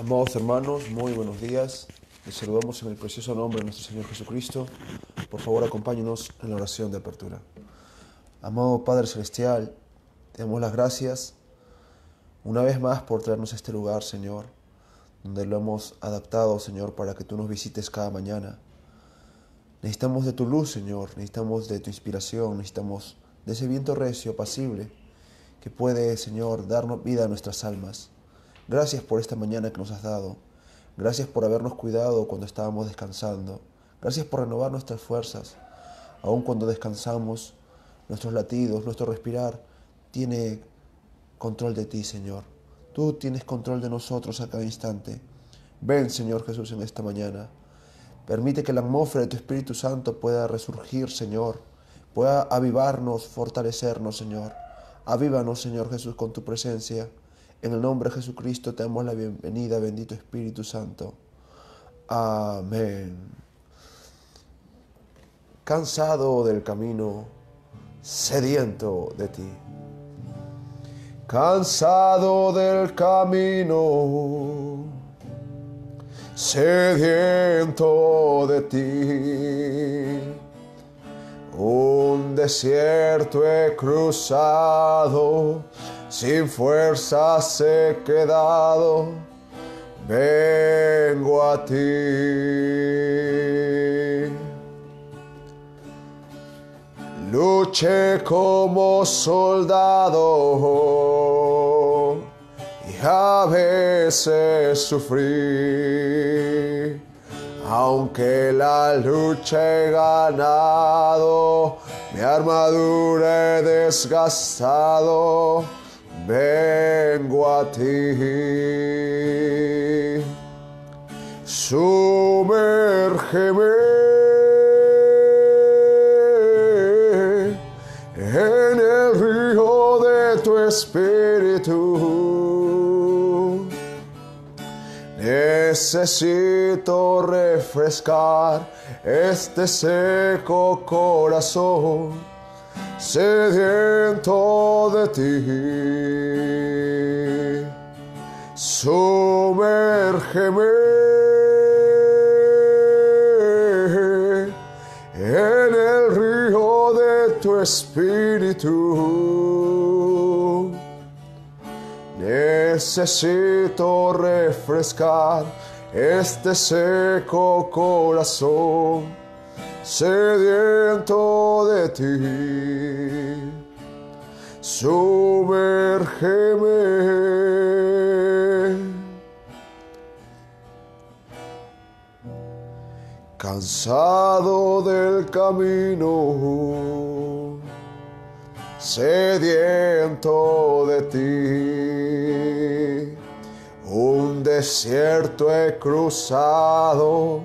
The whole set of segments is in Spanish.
Amados hermanos, muy buenos días. Les saludamos en el precioso nombre de nuestro Señor Jesucristo. Por favor, acompáñenos en la oración de apertura. Amado Padre Celestial, te damos las gracias una vez más por traernos a este lugar, Señor, donde lo hemos adaptado, Señor, para que tú nos visites cada mañana. Necesitamos de tu luz, Señor, necesitamos de tu inspiración, necesitamos de ese viento recio, apacible, que puede, Señor, darnos vida a nuestras almas. Gracias por esta mañana que nos has dado. Gracias por habernos cuidado cuando estábamos descansando. Gracias por renovar nuestras fuerzas. Aun cuando descansamos, nuestros latidos, nuestro respirar, tiene control de ti, Señor. Tú tienes control de nosotros a cada instante. Ven, Señor Jesús, en esta mañana. Permite que la atmósfera de tu Espíritu Santo pueda resurgir, Señor. Pueda avivarnos, fortalecernos, Señor. Avívanos, Señor Jesús, con tu presencia. En el nombre de Jesucristo te damos la bienvenida, bendito Espíritu Santo. Amén. Cansado del camino, sediento de ti. Cansado del camino, sediento de ti. Un desierto he cruzado, sin fuerzas he quedado, vengo a ti. Luché como soldado y a veces sufrí. Aunque la lucha he ganado, mi armadura he desgastado, vengo a ti. Sumérgeme en el río de tu espíritu. Necesito refrescar este seco corazón, sediento de ti. Sumérgeme en el río de tu espíritu. Necesito refrescar este seco corazón, sediento de ti. Sumérgeme. Cansado del camino, sediento de ti. Un desierto he cruzado,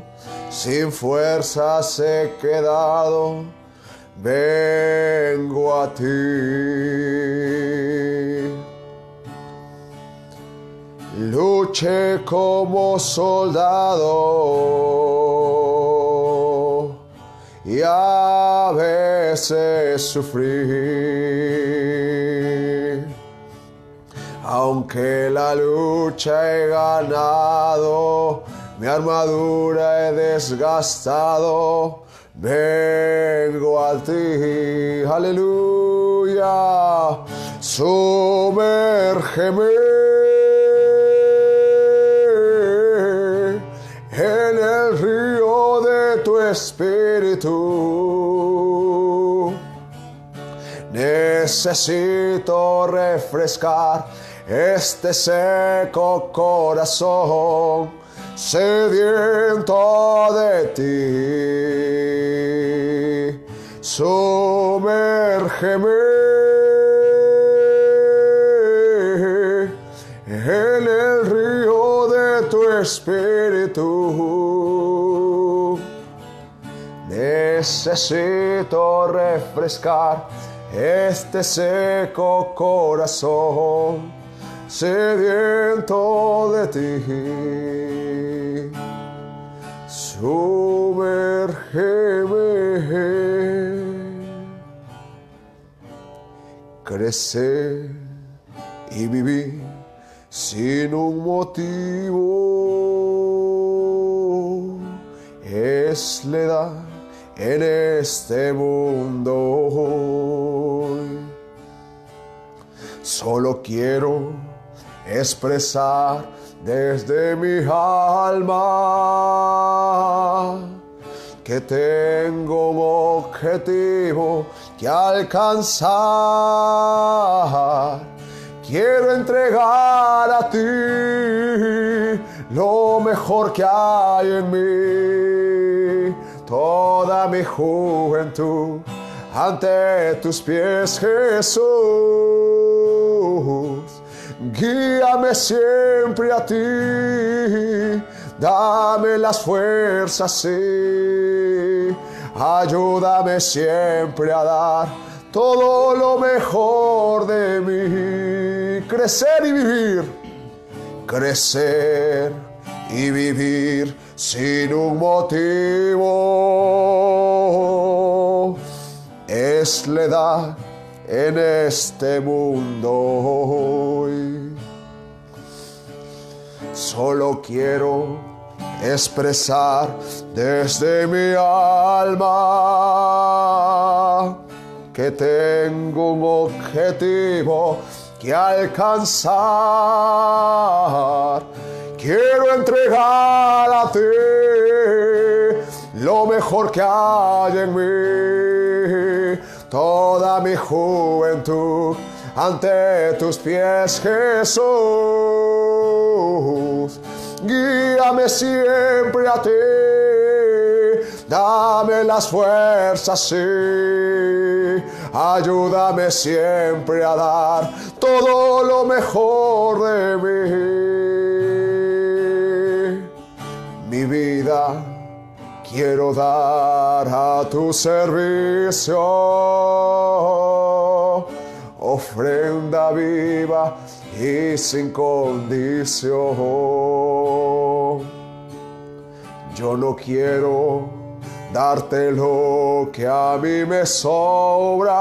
sin fuerzas he quedado, vengo a ti. Luché como soldado y a veces sufrí. Aunque la lucha he ganado, mi armadura he desgastado, vengo a ti. Aleluya. Sumérgeme en el río de tu espíritu. Necesito refrescar este seco corazón, sediento de ti. Sumérgeme en el río de tu espíritu. Necesito refrescar este seco corazón, sediento de ti. Sumérgeme. Crecer y vivir sin un motivo es la edad en este mundo hoy. Solo quiero expresar desde mi alma que tengo un objetivo que alcanzar. Quiero entregar a ti lo mejor que hay en mí. toda mi juventud ante tus pies, Jesús. Guíame siempre a ti, dame las fuerzas, sí. Ayúdame siempre a dar todo lo mejor de mí. Crecer y vivir, crecer y vivir sin un motivo. Es la edad en este mundo hoy. Solo quiero expresar desde mi alma que tengo un objetivo que alcanzar. Quiero entregar a ti lo mejor que hay en mí, toda mi juventud ante tus pies, Jesús. Guíame siempre a ti, dame las fuerzas, sí. Ayúdame siempre a dar todo lo mejor de mí. Mi vida quiero dar a tu servicio, ofrenda viva y sin condición. Yo no quiero darte lo que a mí me sobra,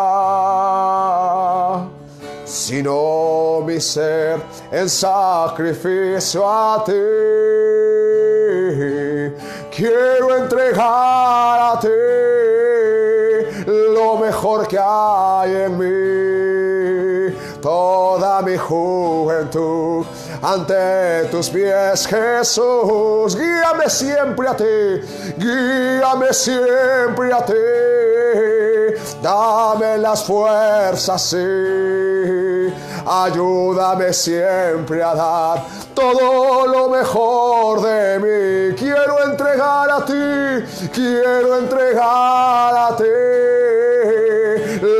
sino mi ser en sacrificio a ti. Quiero entregar a ti lo mejor que hay en mí, toda mi juventud ante tus pies, Jesús. Guíame siempre a ti, guíame siempre a ti, dame las fuerzas, sí. Ayúdame siempre a dar todo lo mejor de mí. Quiero entregar a ti, quiero entregar a ti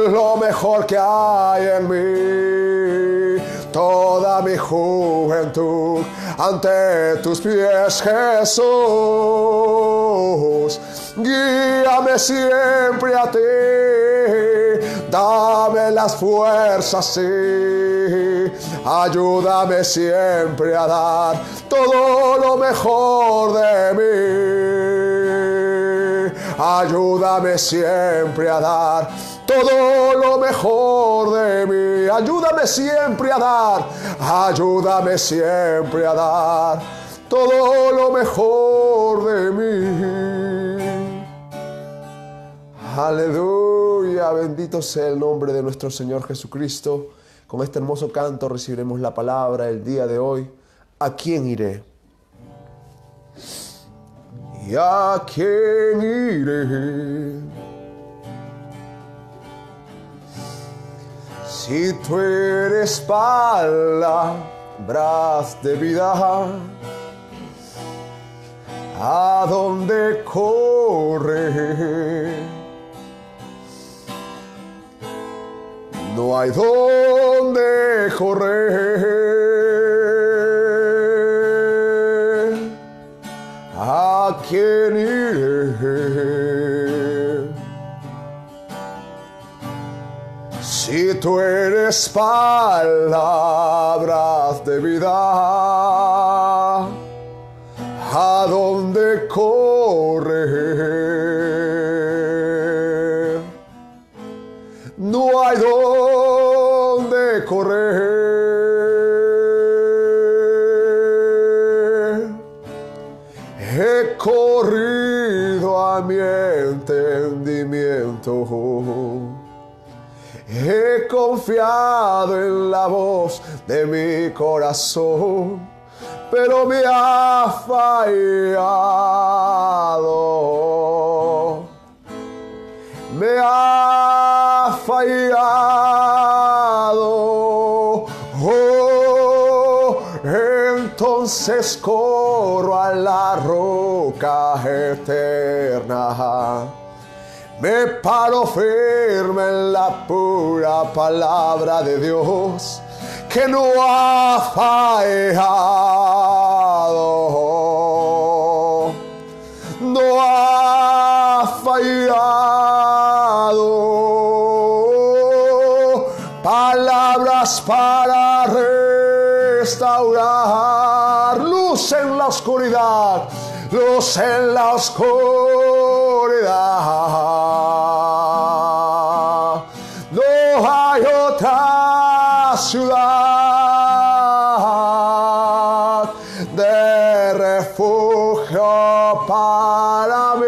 lo mejor que hay en mí, toda mi juventud ante tus pies, Jesús. Guíame siempre a ti, dame las fuerzas, sí. Ayúdame siempre a dar todo lo mejor de mí. Ayúdame siempre a dar todo lo mejor de mí. Ayúdame siempre a dar, ayúdame siempre a dar todo lo mejor de mí. Aleluya, bendito sea el nombre de nuestro Señor Jesucristo. Con este hermoso canto recibiremos la palabra el día de hoy. ¿A quién iré? ¿Y a quién iré? Si tú eres palabras de vida, ¿a dónde correr? No hay dónde correr. ¿A quién iré? Si tú eres palabras de vida, ¿a dónde correr? No hay dónde correr. He corrido a mi entendimiento, he confiado en la voz de mi corazón, pero me ha fallado. Me ha fallado. Oh, entonces entonces corro a la roca eterna. Me paro firme en la pura palabra de Dios, que no ha fallado, no ha fallado. Palabras para restaurar, luz en la oscuridad, luz en la oscuridad. No hay otra ciudad de refugio para mí.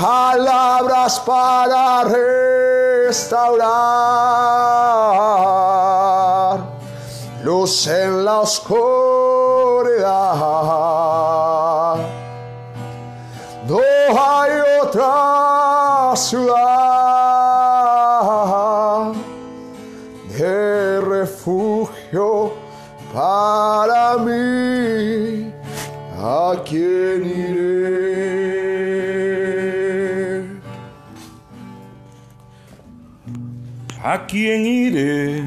Palabras para restaurar, luz en la oscuridad. No hay otra ciudad de refugio para mí. ¿A quién iré? ¿A quién iré?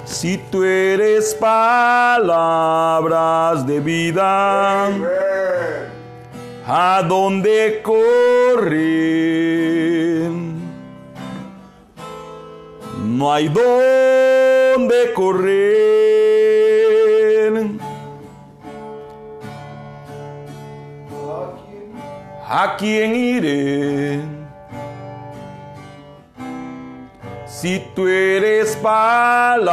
Si tú eres palabras de vida, ¿a dónde correr? No hay dónde correr. ¿A quién iré? Si tú eres palabras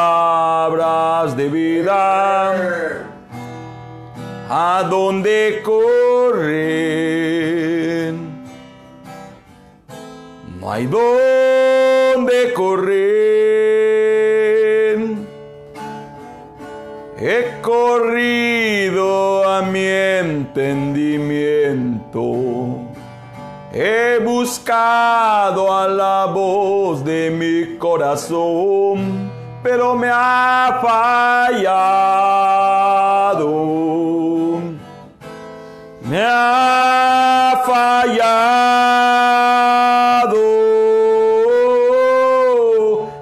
de vida, ¿a dónde correr? No hay dónde correr. He corrido a mi entendimiento. He buscado a la voz de mi corazón, pero me ha fallado. Me ha fallado.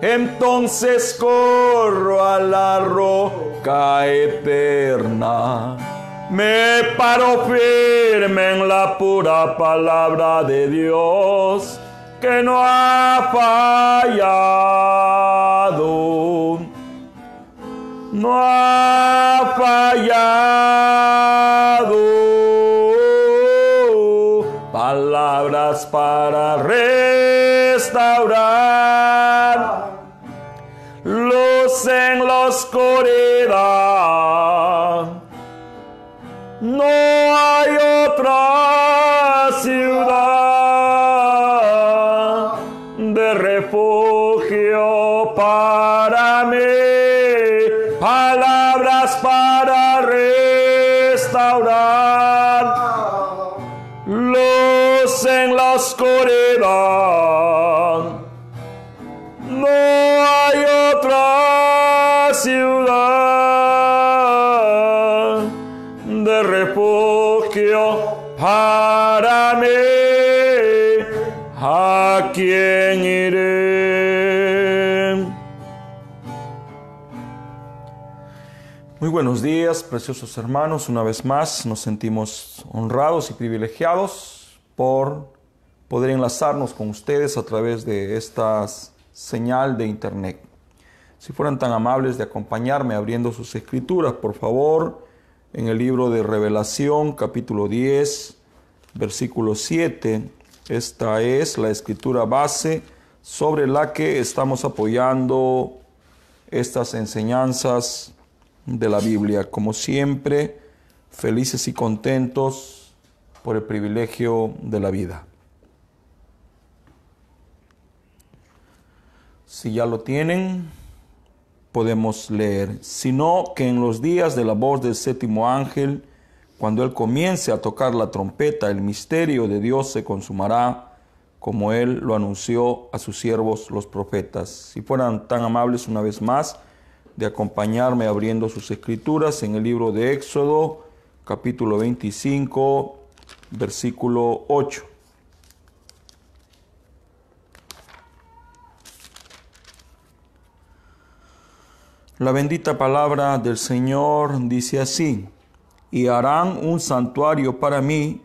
Entonces corro a la roca eterna. Me paro firme en la pura palabra de Dios, que no ha fallado, no ha fallado. Palabras para restaurar, luz en la oscuridad. No hay otra ciudad de refugio para mí. Palabras para restaurar, luz en la oscuridad. No hay otra ciudad de refugio para mí. ¿A quién iré? Muy buenos días, preciosos hermanos. Una vez más nos sentimos honrados y privilegiados por poder enlazarnos con ustedes a través de esta señal de internet. Si fueran tan amables de acompañarme abriendo sus escrituras, por favor, en el libro de Revelación, capítulo 10, versículo 7. Esta es la escritura base sobre la que estamos apoyando estas enseñanzas de la Biblia. Como siempre, felices y contentos por el privilegio de la vida. Si ya lo tienen, podemos leer. Sino que en los días de la voz del séptimo ángel, cuando él comience a tocar la trompeta, el misterio de Dios se consumará, como él lo anunció a sus siervos los profetas. Si fueran tan amables una vez más de acompañarme abriendo sus escrituras en el libro de Éxodo, capítulo 25, versículo 8. La bendita palabra del Señor dice así: y harán un santuario para mí,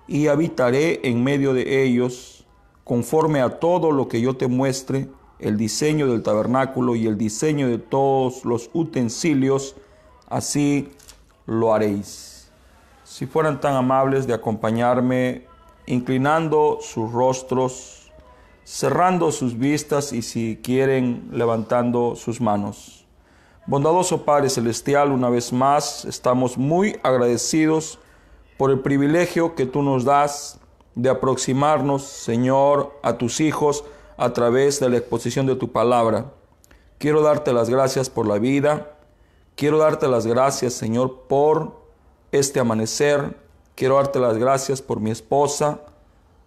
y habitaré en medio de ellos, conforme a todo lo que yo te muestre, el diseño del tabernáculo y el diseño de todos los utensilios, así lo haréis. Si fueran tan amables de acompañarme, inclinando sus rostros, cerrando sus vistas y si quieren, levantando sus manos. Bondadoso Padre Celestial, una vez más estamos muy agradecidos por el privilegio que tú nos das de aproximarnos, Señor, a tus hijos a través de la exposición de tu palabra. Quiero darte las gracias por la vida. Quiero darte las gracias, Señor, por este amanecer. Quiero darte las gracias por mi esposa,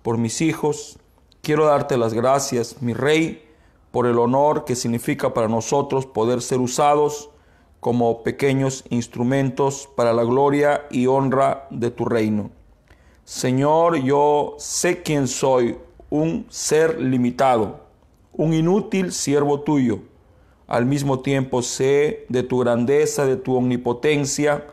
por mis hijos. Quiero darte las gracias, mi Rey, por el honor que significa para nosotros poder ser usados como pequeños instrumentos para la gloria y honra de tu reino. Señor, yo sé quién soy, un ser limitado, un inútil siervo tuyo. Al mismo tiempo sé de tu grandeza, de tu omnipotencia,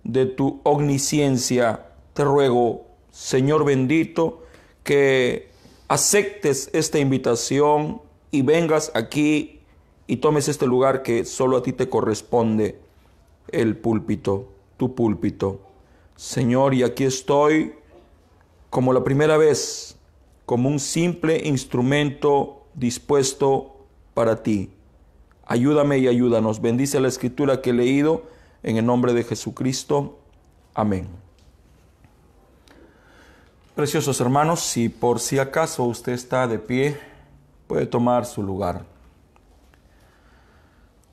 de tu omnisciencia. Te ruego, Señor bendito, que aceptes esta invitación y vengas aquí y tomes este lugar que solo a ti te corresponde, el púlpito, tu púlpito. Señor, y aquí estoy como la primera vez, como un simple instrumento dispuesto para ti. Ayúdame y ayúdanos. Bendice la escritura que he leído en el nombre de Jesucristo. Amén. Preciosos hermanos, si por si acaso usted está de pie, puede tomar su lugar.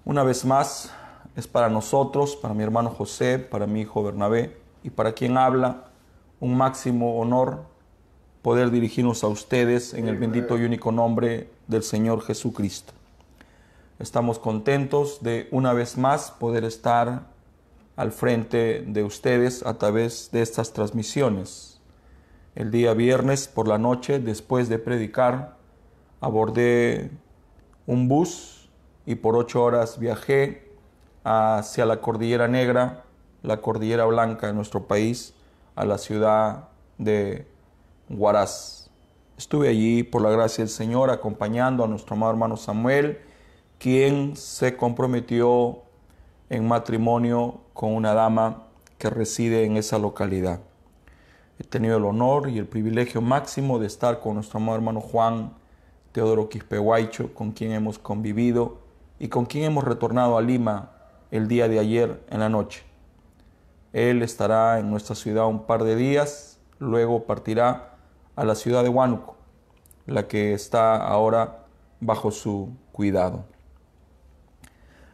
Una vez más, es para nosotros, para mi hermano José, para mi hijo Bernabé y para quien habla, un máximo honor poder dirigirnos a ustedes en el bendito y único nombre del Señor Jesucristo. Estamos contentos de una vez más poder estar al frente de ustedes a través de estas transmisiones. El día viernes por la noche, después de predicar, abordé un bus y por 8 horas viajé hacia la Cordillera Negra, la Cordillera Blanca de nuestro país, a la ciudad de Huaraz. Estuve allí por la gracia del Señor acompañando a nuestro amado hermano Samuel, quien se comprometió en matrimonio con una dama que reside en esa localidad. He tenido el honor y el privilegio máximo de estar con nuestro amado hermano Juan Teodoro Quispehuaycho, con quien hemos convivido y con quien hemos retornado a Lima el día de ayer en la noche. Él estará en nuestra ciudad un par de días, luego partirá a la ciudad de Huánuco, la que está ahora bajo su cuidado.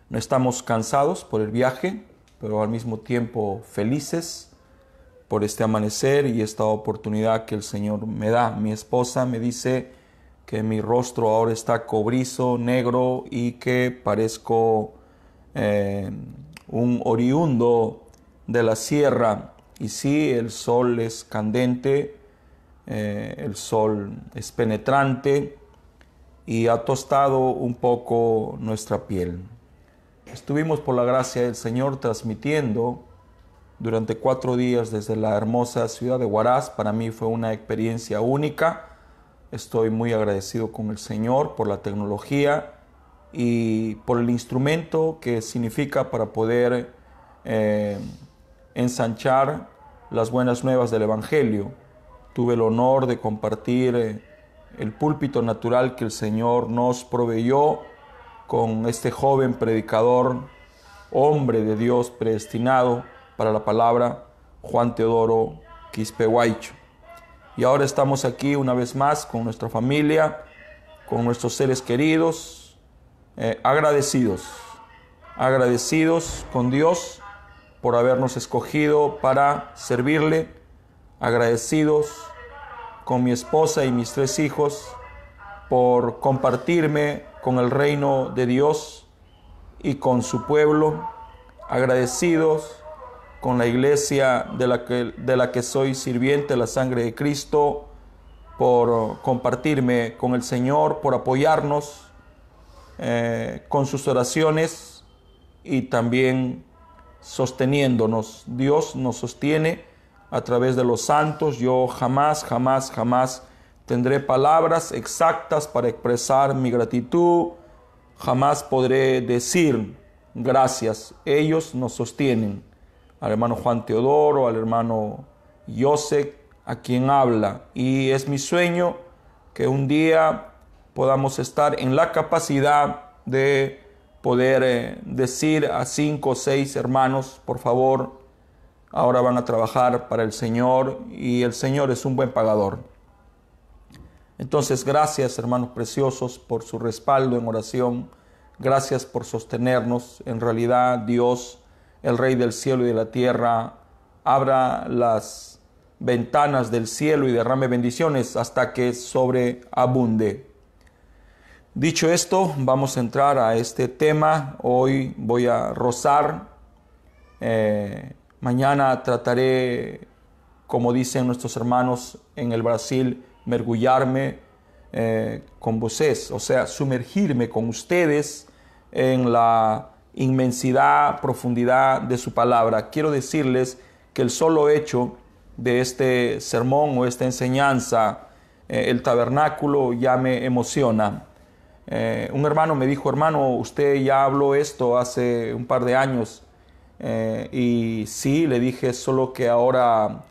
No estamos cansados por el viaje, pero al mismo tiempo felices por este amanecer y esta oportunidad que el Señor me da. Mi esposa me dice que mi rostro ahora está cobrizo, negro y que parezco un oriundo de la sierra. Y sí, el sol es candente, el sol es penetrante y ha tostado un poco nuestra piel. Estuvimos por la gracia del Señor transmitiendo durante 4 días desde la hermosa ciudad de Huaraz. Para mí fue una experiencia única. Estoy muy agradecido con el Señor por la tecnología y por el instrumento que significa para poder ensanchar las buenas nuevas del Evangelio. Tuve el honor de compartir el púlpito natural que el Señor nos proveyó con este joven predicador, hombre de Dios predestinado para la palabra, Juan Teodoro Quispehuaycho. Y ahora estamos aquí una vez más con nuestra familia, con nuestros seres queridos, agradecidos con Dios por habernos escogido para servirle, agradecidos con mi esposa y mis 3 hijos por compartirme con el reino de Dios y con su pueblo, agradecidos con la iglesia de la que soy sirviente, la sangre de Cristo, por compartirme con el Señor, por apoyarnos con sus oraciones y también sosteniéndonos. Dios nos sostiene a través de los santos. Yo jamás tendré palabras exactas para expresar mi gratitud. Jamás podré decir gracias. Ellos nos sostienen. Al hermano Juan Teodoro, al hermano Joseph, a quien habla. Y es mi sueño que un día podamos estar en la capacidad de poder decir a 5 o 6 hermanos, por favor, ahora van a trabajar para el Señor, y el Señor es un buen pagador. Entonces, gracias, hermanos preciosos, por su respaldo en oración. Gracias por sostenernos. En realidad, Dios, el Rey del cielo y de la tierra, abra las ventanas del cielo y derrame bendiciones hasta que sobreabunde. Dicho esto, vamos a entrar a este tema. Hoy voy a rozar. Mañana trataré, como dicen nuestros hermanos en el Brasil, mergullarme con vocês, o sea, sumergirme con ustedes en la inmensidad, profundidad de su palabra. Quiero decirles que el solo hecho de este sermón o esta enseñanza, el tabernáculo, ya me emociona. Un hermano me dijo: hermano, usted ya habló esto hace un par de años. Y sí, le dije, solo que ahora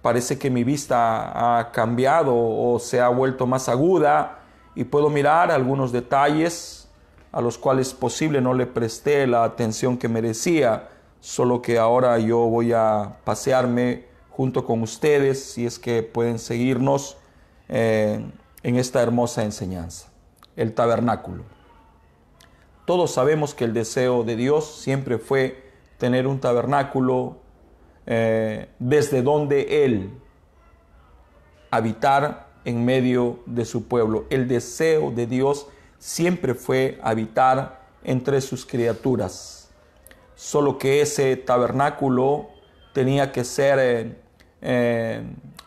parece que mi vista ha cambiado o se ha vuelto más aguda y puedo mirar algunos detalles a los cuales posible no le presté la atención que merecía, solo que ahora yo voy a pasearme junto con ustedes, si es que pueden seguirnos en esta hermosa enseñanza. El tabernáculo. Todos sabemos que el deseo de Dios siempre fue tener un tabernáculo desde donde Él habitar en medio de su pueblo. El deseo de Dios siempre fue habitar entre sus criaturas. Solo que ese tabernáculo tenía que ser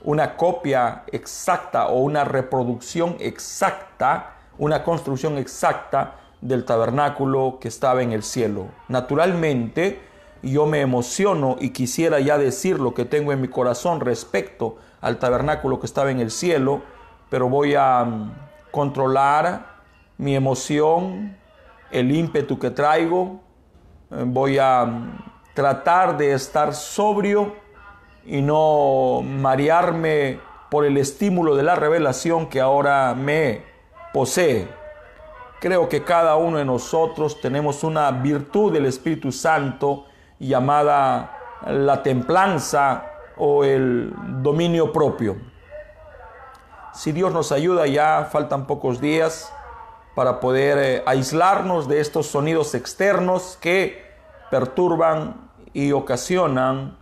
una copia exacta o una reproducción exacta, una construcción exacta del tabernáculo que estaba en el cielo. Naturalmente, yo me emociono y quisiera ya decir lo que tengo en mi corazón respecto al tabernáculo que estaba en el cielo, pero voy a controlar mi emoción, el ímpetu que traigo. Voy a tratar de estar sobrio y no marearme por el estímulo de la revelación que ahora me posee. Creo que cada uno de nosotros tenemos una virtud del Espíritu Santo llamada la templanza o el dominio propio. Si Dios nos ayuda, ya faltan pocos días para poder aislarnos de estos sonidos externos que perturban y ocasionan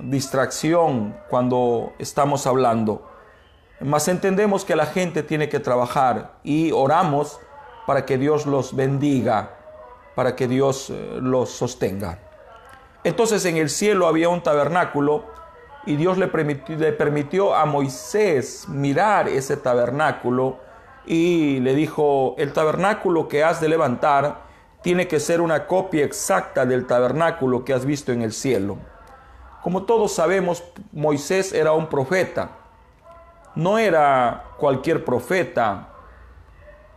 distracción cuando estamos hablando. Mas entendemos que la gente tiene que trabajar y oramos para que Dios los bendiga, para que Dios los sostenga. Entonces en el cielo había un tabernáculo y Dios le permitió a Moisés mirar ese tabernáculo y le dijo: el tabernáculo que has de levantar tiene que ser una copia exacta del tabernáculo que has visto en el cielo. Como todos sabemos, Moisés era un profeta. No era cualquier profeta.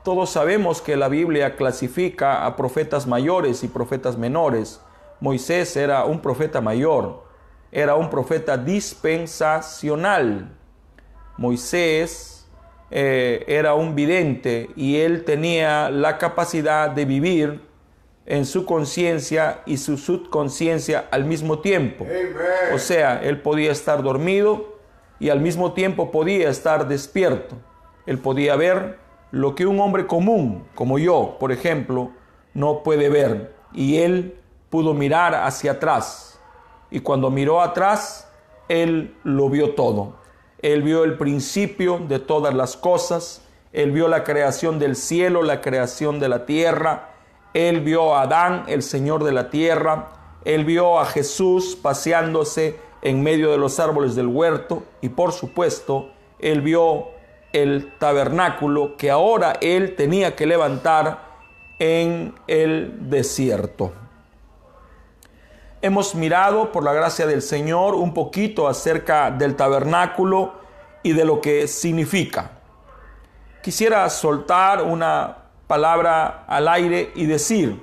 Todos sabemos que la Biblia clasifica a profetas mayores y profetas menores. Moisés era un profeta mayor, era un profeta dispensacional. Moisés era un vidente y él tenía la capacidad de vivir en su conciencia y su subconsciencia al mismo tiempo. Amen. O sea, él podía estar dormido y al mismo tiempo podía estar despierto. Él podía ver lo que un hombre común, como yo, por ejemplo, no puede ver. Y él pudo mirar hacia atrás. Y cuando miró atrás, él lo vio todo. Él vio el principio de todas las cosas. Él vio la creación del cielo, la creación de la tierra. Él vio a Adán, el Señor de la tierra. Él vio a Jesús paseándose en medio de los árboles del huerto. Y por supuesto, Él vio el tabernáculo que ahora Él tenía que levantar en el desierto. Hemos mirado, por la gracia del Señor, un poquito acerca del tabernáculo y de lo que significa. Quisiera soltar una palabra al aire y decir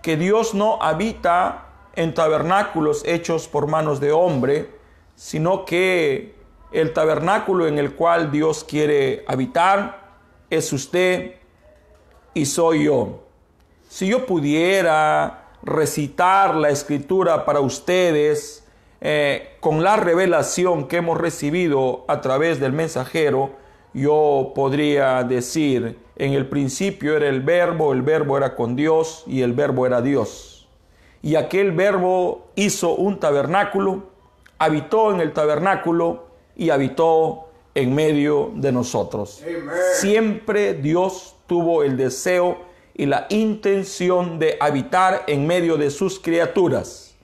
que Dios no habita en tabernáculos hechos por manos de hombre, sino que el tabernáculo en el cual Dios quiere habitar es usted y soy yo. Si yo pudiera recitar la escritura para ustedes con la revelación que hemos recibido a través del mensajero, yo podría decir: en el principio era el verbo era con Dios y el verbo era Dios. Y aquel verbo hizo un tabernáculo, habitó en el tabernáculo y habitó en medio de nosotros. Amen. Siempre Dios tuvo el deseo y la intención de habitar en medio de sus criaturas.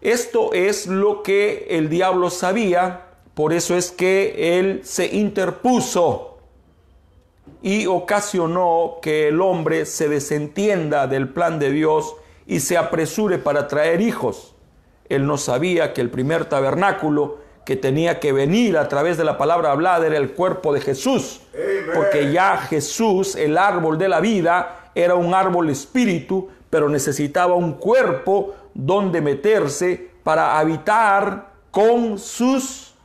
Esto es lo que el diablo sabía, por eso es que él se interpuso y ocasionó que el hombre se desentienda del plan de Dios y se apresure para traer hijos. Él no sabía que el primer tabernáculo que tenía que venir a través de la palabra hablada era el cuerpo de Jesús. Amen. Porque ya Jesús, el árbol de la vida, era un árbol espíritu, pero necesitaba un cuerpo donde meterse para habitar con sus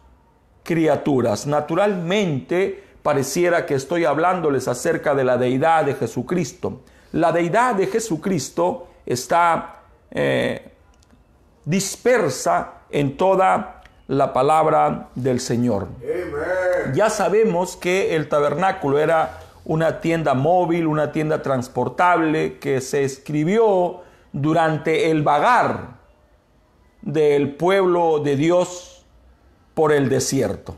criaturas. Naturalmente, pareciera que estoy hablándoles acerca de la deidad de Jesucristo. La deidad de Jesucristo está dispersa en toda la palabra del Señor. Amen. Ya sabemos que el tabernáculo era una tienda móvil, una tienda transportable que se escribió durante el vagar del pueblo de Dios por el desierto.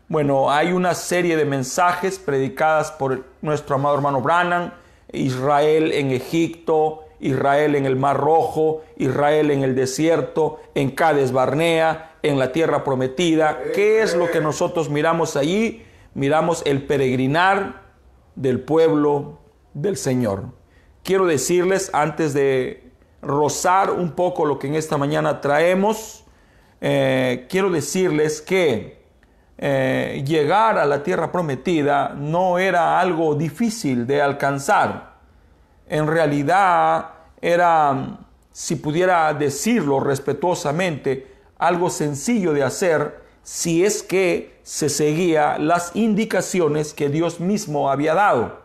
Bueno, hay una serie de mensajes predicadas por nuestro amado hermano Branham: Israel en Egipto, Israel en el Mar Rojo, Israel en el desierto, en Cades Barnea, en la tierra prometida. ¿Qué es lo que nosotros miramos allí? Miramos el peregrinar del pueblo del Señor. Quiero decirles, antes de rozar un poco lo que en esta mañana traemos, quiero decirles que llegar a la tierra prometida no era algo difícil de alcanzar. En realidad era, si pudiera decirlo respetuosamente, algo sencillo de hacer si es que se seguía las indicaciones que Dios mismo había dado.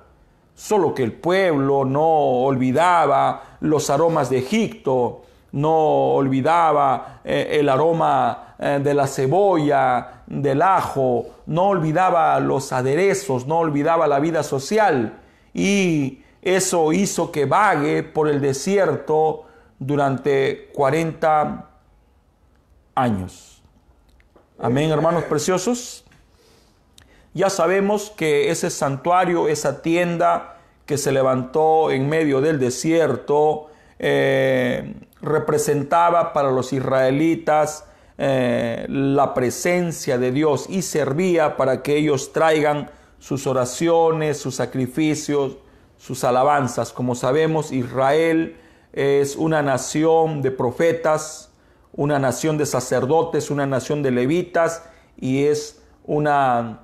Solo que el pueblo no olvidaba los aromas de Egipto, no olvidaba el aroma de la cebolla, del ajo, no olvidaba los aderezos, no olvidaba la vida social, y eso hizo que vague por el desierto durante 40 años. Amén, hermanos preciosos. Ya sabemos que ese santuario, esa tienda que se levantó en medio del desierto, representaba para los israelitas la presencia de Dios y servía para que ellos traigan sus oraciones, sus sacrificios, sus alabanzas. Como sabemos, Israel es una nación de profetas, una nación de sacerdotes, una nación de levitas, y es una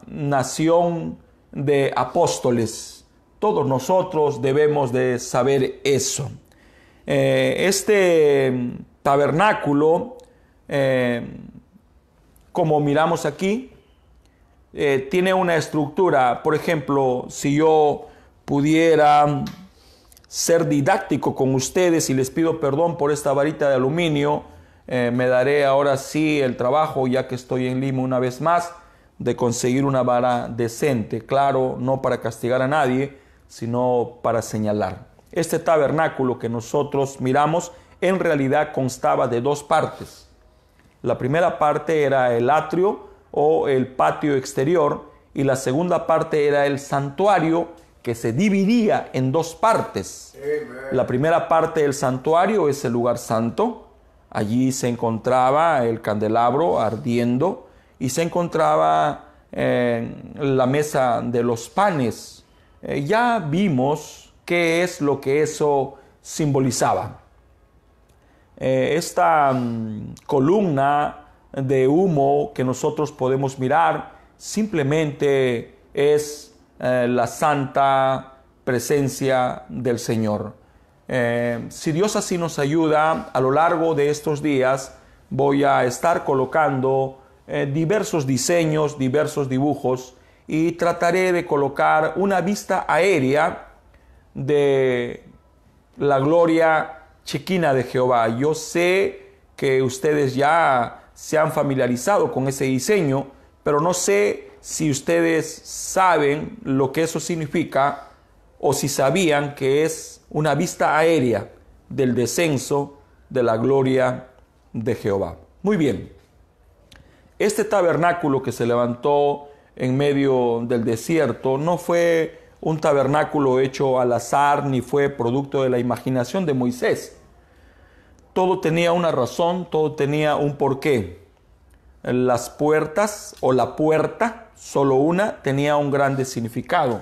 nación de apóstoles. Todos nosotros debemos de saber eso. Este tabernáculo, como miramos aquí, tiene una estructura. Por ejemplo, si yo pudiera ser didáctico con ustedes, y les pido perdón por esta varita de aluminio, me daré ahora sí el trabajo, ya que estoy en Lima una vez más, de conseguir una vara decente. Claro, no para castigar a nadie, sino para señalar. Este tabernáculo que nosotros miramos en realidad constaba de dos partes. La primera parte era el atrio o el patio exterior, y la segunda parte era el santuario, que se dividía en dos partes. La primera parte del santuario es el lugar santo. Allí se encontraba el candelabro ardiendo y se encontraba la mesa de los panes. Ya vimos qué es lo que eso simbolizaba. Esta columna de humo que nosotros podemos mirar simplemente es la santa presencia del Señor. Si Dios así nos ayuda, a lo largo de estos días voy a estar colocando diversos diseños, diversos dibujos, y trataré de colocar una vista aérea de la gloria chequina de Jehová. Yo sé que ustedes ya se han familiarizado con ese diseño, pero no sé si ustedes saben lo que eso significa o si sabían que es una vista aérea del descenso de la gloria de Jehová. Muy bien. Este tabernáculo que se levantó en medio del desierto no fue un tabernáculo hecho al azar ni fue producto de la imaginación de Moisés. Todo tenía una razón, todo tenía un porqué. Las puertas o la puerta, solo una, tenía un grande significado.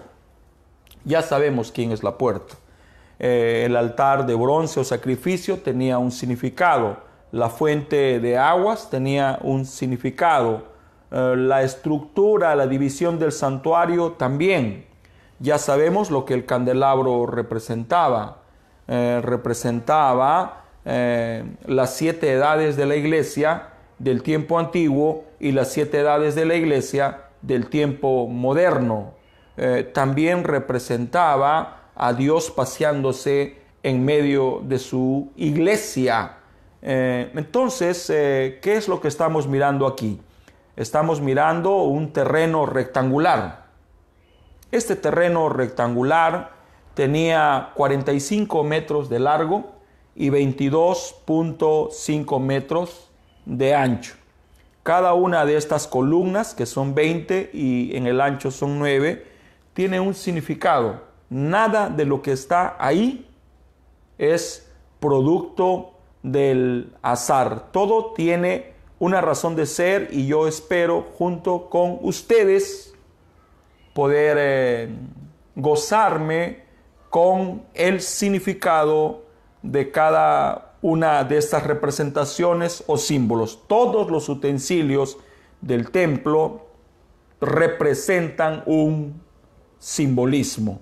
Ya sabemos quién es la puerta. El altar de bronce o sacrificio tenía un significado. La fuente de aguas tenía un significado. La estructura, la división del santuario también. Ya sabemos lo que el candelabro representaba. Representaba las 7 edades de la iglesia del tiempo antiguo y las 7 edades de la iglesia del tiempo moderno. También representaba a Dios paseándose en medio de su iglesia. Entonces, ¿qué es lo que estamos mirando aquí? Estamos mirando un terreno rectangular. Este terreno rectangular tenía 45 metros de largo y 22.5 metros de ancho. Cada una de estas columnas, que son 20 y en el ancho son 9, tiene un significado. Nada de lo que está ahí es producto del azar. Todo tiene una razón de ser y yo espero junto con ustedes poder gozarme con el significado de cada una de estas representaciones o símbolos. Todos los utensilios del templo representan un simbolismo.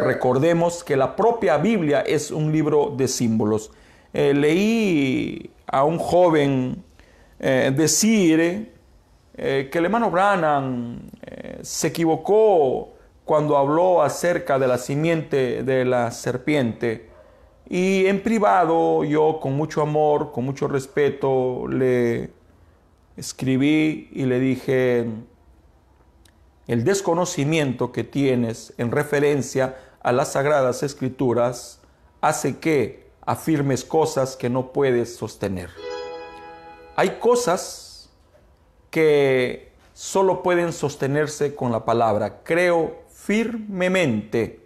Recordemos que la propia Biblia es un libro de símbolos. Leí a un joven decir que el hermano Branham se equivocó cuando habló acerca de la simiente de la serpiente. Y en privado yo con mucho amor, con mucho respeto le escribí y le dije: el desconocimiento que tienes en referencia a las Sagradas Escrituras hace que afirmes cosas que no puedes sostener. Hay cosas que solo pueden sostenerse con la palabra. Creo firmemente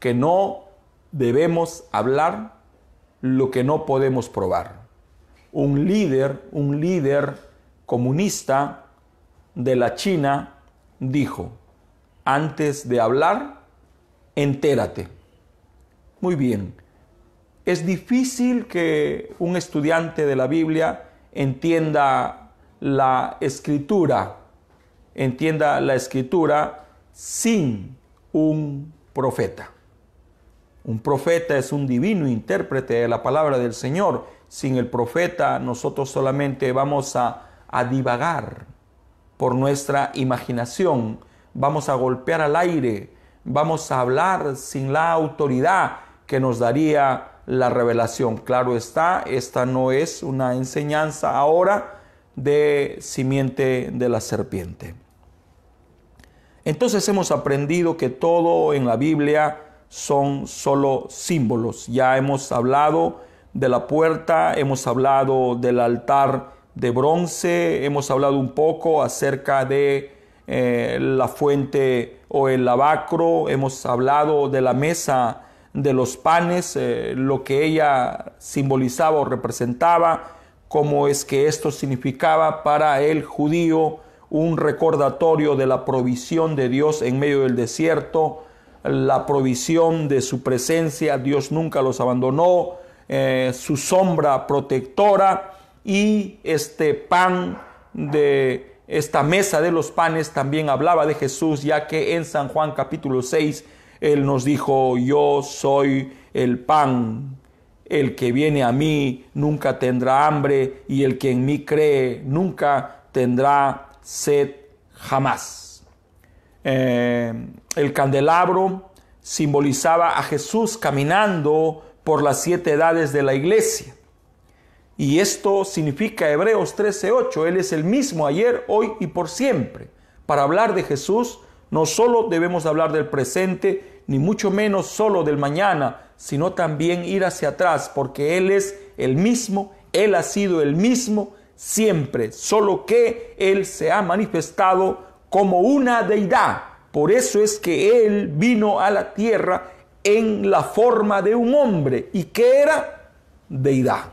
que no debemos hablar lo que no podemos probar. Un líder comunista de la China dijo: antes de hablar, entérate. Muy bien. Es difícil que un estudiante de la Biblia entienda la escritura sin un profeta. Un profeta es un divino intérprete de la palabra del Señor. Sin el profeta nosotros solamente vamos a divagar por nuestra imaginación, vamos a golpear al aire, vamos a hablar sin la autoridad que nos daría la revelación. Claro está, esta no es una enseñanza ahora de simiente de la serpiente. Entonces hemos aprendido que todo en la Biblia son solo símbolos. Ya hemos hablado de la puerta, hemos hablado del altar de bronce, hemos hablado un poco acerca de la fuente o el lavacro, hemos hablado de la mesa de los panes, lo que ella simbolizaba o representaba, cómo es que esto significaba para el judío un recordatorio de la provisión de Dios en medio del desierto, la provisión de su presencia. Dios nunca los abandonó, su sombra protectora, y este pan de esta mesa de los panes también hablaba de Jesús, ya que en San Juan capítulo 6 Él nos dijo: yo soy el pan, el que viene a mí nunca tendrá hambre, y el que en mí cree nunca tendrá sed jamás. El candelabro simbolizaba a Jesús caminando por las 7 edades de la iglesia. Y esto significa Hebreos 13:8, Él es el mismo ayer, hoy y por siempre. Para hablar de Jesús, no solo debemos hablar del presente, ni mucho menos solo del mañana, sino también ir hacia atrás, porque Él es el mismo, Él ha sido el mismo siempre, solo que Él se ha manifestado como una deidad. Por eso es que Él vino a la tierra en la forma de un hombre. ¿Y qué era? Deidad.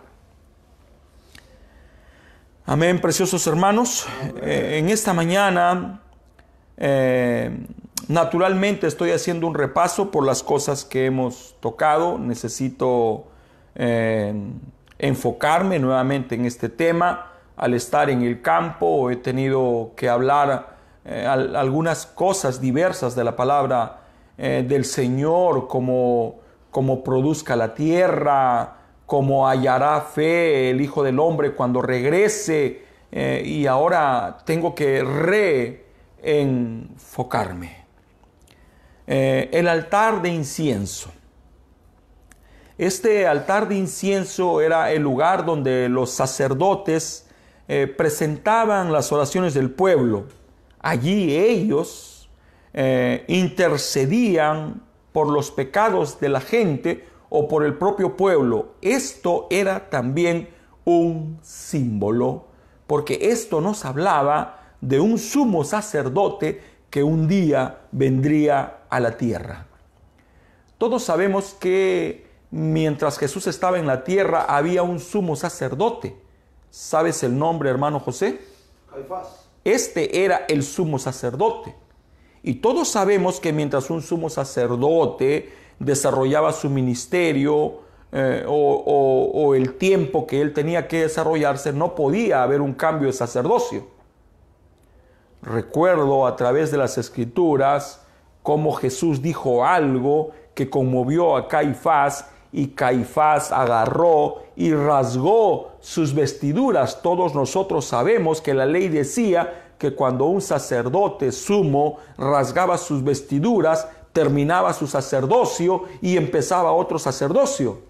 Amén, preciosos hermanos. En esta mañana, naturalmente estoy haciendo un repaso por las cosas que hemos tocado. Necesito enfocarme nuevamente en este tema. Al estar en el campo he tenido que hablar algunas cosas diversas de la palabra del Señor, como produzca la tierra, cómo hallará fe el Hijo del Hombre cuando regrese, y ahora tengo que reenfocarme. El altar de incienso. Este altar de incienso era el lugar donde los sacerdotes presentaban las oraciones del pueblo. Allí ellos intercedían por los pecados de la gente o por el propio pueblo. Esto era también un símbolo, porque esto nos hablaba de un sumo sacerdote que un día vendría a la tierra. Todos sabemos que mientras Jesús estaba en la tierra había un sumo sacerdote. ¿Sabes el nombre, hermano José? Caifás. Este era el sumo sacerdote. Y todos sabemos que mientras un sumo sacerdote desarrollaba su ministerio o el tiempo que él tenía que desarrollarse, no podía haber un cambio de sacerdocio. Recuerdo a través de las Escrituras cómo Jesús dijo algo que conmovió a Caifás, y Caifás agarró y rasgó sus vestiduras. Todos nosotros sabemos que la ley decía que cuando un sacerdote sumo rasgaba sus vestiduras, terminaba su sacerdocio y empezaba otro sacerdocio.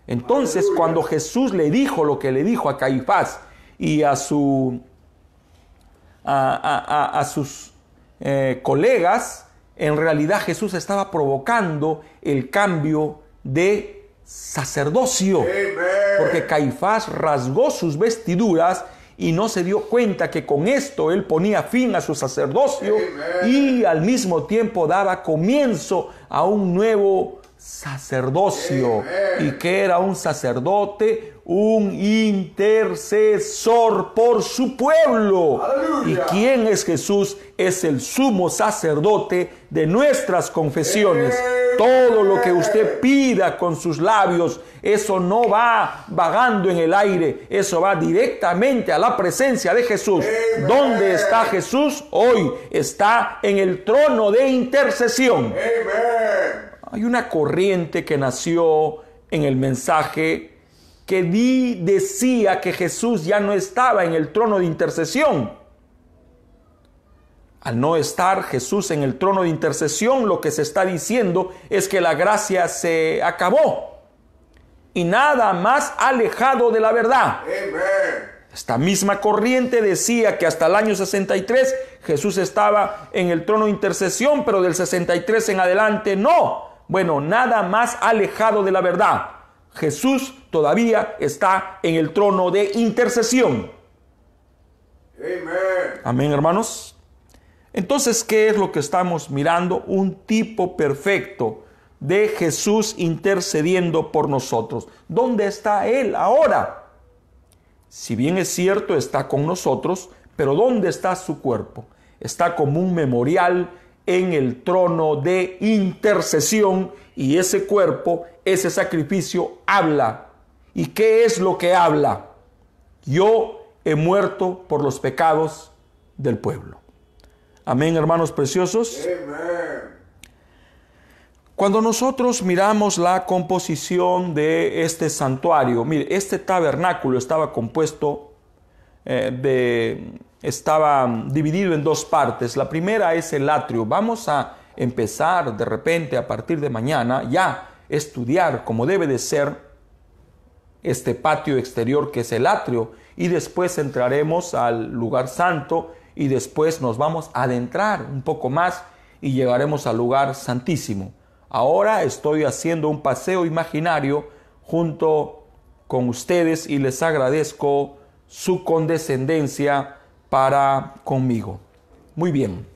Entonces, cuando Jesús le dijo lo que le dijo a Caifás y a sus colegas, en realidad Jesús estaba provocando el cambio de sacerdocio. Porque Caifás rasgó sus vestiduras y no se dio cuenta que con esto él ponía fin a su sacerdocio y al mismo tiempo daba comienzo a un nuevo sacerdocio. ¿Y qué era un sacerdote? Un intercesor por su pueblo. ¡Aleluya! ¿Y quién es Jesús? Es el sumo sacerdote de nuestras confesiones. Todo lo que usted pida con sus labios, eso no va vagando en el aire, eso va directamente a la presencia de Jesús. ¿Dónde está Jesús? Hoy está en el trono de intercesión. Hay una corriente que nació en el mensaje que decía que Jesús ya no estaba en el trono de intercesión. Al no estar Jesús en el trono de intercesión, lo que se está diciendo es que la gracia se acabó y nada más alejado de la verdad. Esta misma corriente decía que hasta el año 63 Jesús estaba en el trono de intercesión, pero del 63 en adelante no. Bueno, nada más alejado de la verdad. Jesús todavía está en el trono de intercesión. Amén, hermanos. Entonces, ¿qué es lo que estamos mirando? Un tipo perfecto de Jesús intercediendo por nosotros. ¿Dónde está Él ahora? Si bien es cierto, está con nosotros, pero ¿dónde está su cuerpo? Está como un memorial en el trono de intercesión, y ese cuerpo, ese sacrificio habla. ¿Y qué es lo que habla? Yo he muerto por los pecados del pueblo. Amén, hermanos preciosos. Amén. Cuando nosotros miramos la composición de este santuario, mire, este tabernáculo estaba compuesto estaba dividido en dos partes. La primera es el atrio. Vamos a empezar de repente a partir de mañana ya estudiar como debe de ser este patio exterior que es el atrio, y después entraremos al lugar santo y después nos vamos a adentrar un poco más y llegaremos al lugar santísimo. Ahora estoy haciendo un paseo imaginario junto con ustedes y les agradezco su condescendencia para conmigo. Muy bien.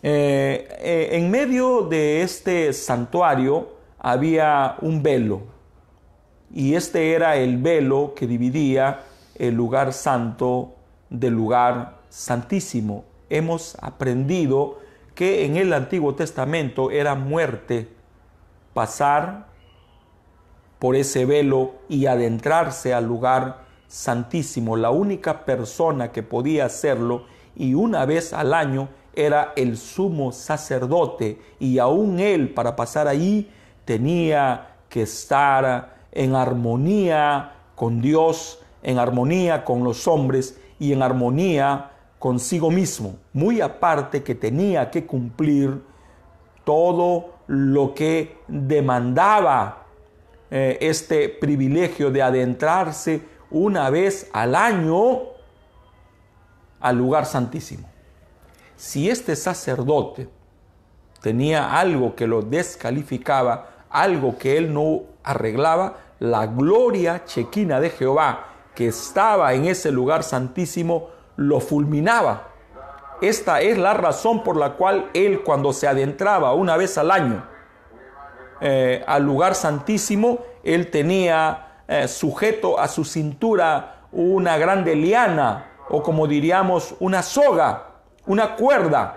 En medio de este santuario había un velo, y este era el velo que dividía el lugar santo del lugar santísimo. Hemos aprendido que en el Antiguo Testamento era muerte pasar por ese velo y adentrarse al lugar santísimo. La única persona que podía hacerlo, y una vez al año, era el sumo sacerdote, y aún él, para pasar allí, tenía que estar en armonía con Dios, en armonía con los hombres y en armonía consigo mismo. Muy aparte que tenía que cumplir todo lo que demandaba este privilegio de adentrarse una vez al año al lugar santísimo. Si este sacerdote tenía algo que lo descalificaba, algo que él no arreglaba, la gloria chequina de Jehová que estaba en ese lugar santísimo lo fulminaba. Esta es la razón por la cual él, cuando se adentraba una vez al año al lugar santísimo, él tenía sujeto a su cintura una grande liana, o como diríamos, una soga, una cuerda.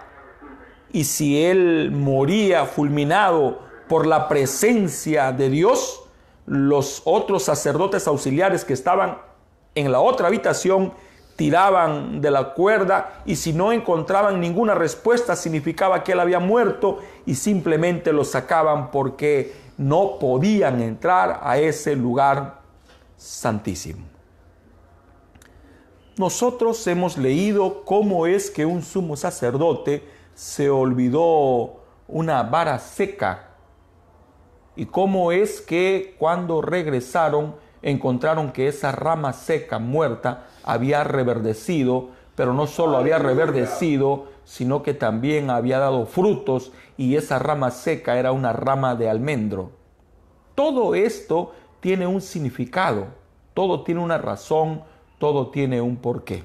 Y si él moría fulminado por la presencia de Dios, los otros sacerdotes auxiliares que estaban en la otra habitación tiraban de la cuerda, y si no encontraban ninguna respuesta significaba que él había muerto, y simplemente lo sacaban porque no podían entrar a ese lugar santísimo. Nosotros hemos leído cómo es que un sumo sacerdote se olvidó una vara seca, y cómo es que cuando regresaron encontraron que esa rama seca muerta había reverdecido, pero no solo había reverdecido, sino que también había dado frutos, y esa rama seca era una rama de almendro. Todo esto tiene un significado, todo tiene una razón, todo tiene un porqué.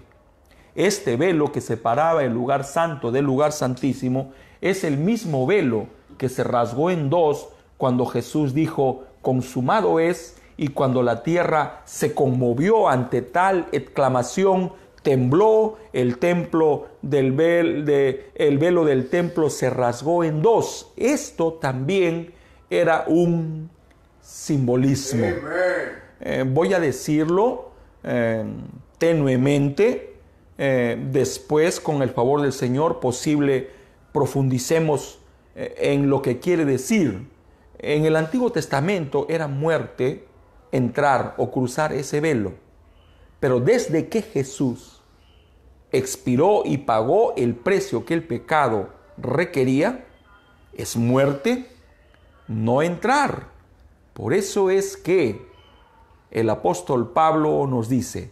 Este velo que separaba el lugar santo del lugar santísimo es el mismo velo que se rasgó en dos cuando Jesús dijo: consumado es, y cuando la tierra se conmovió ante tal exclamación, tembló el templo el velo del templo se rasgó en dos. Esto también era un simbolismo. Voy a decirlo tenuemente. Después, con el favor del Señor, posible profundicemos en lo que quiere decir. En el Antiguo Testamento era muerte entrar o cruzar ese velo, pero desde que Jesús expiró y pagó el precio que el pecado requería, es muerte no entrar. Por eso es que el apóstol Pablo nos dice: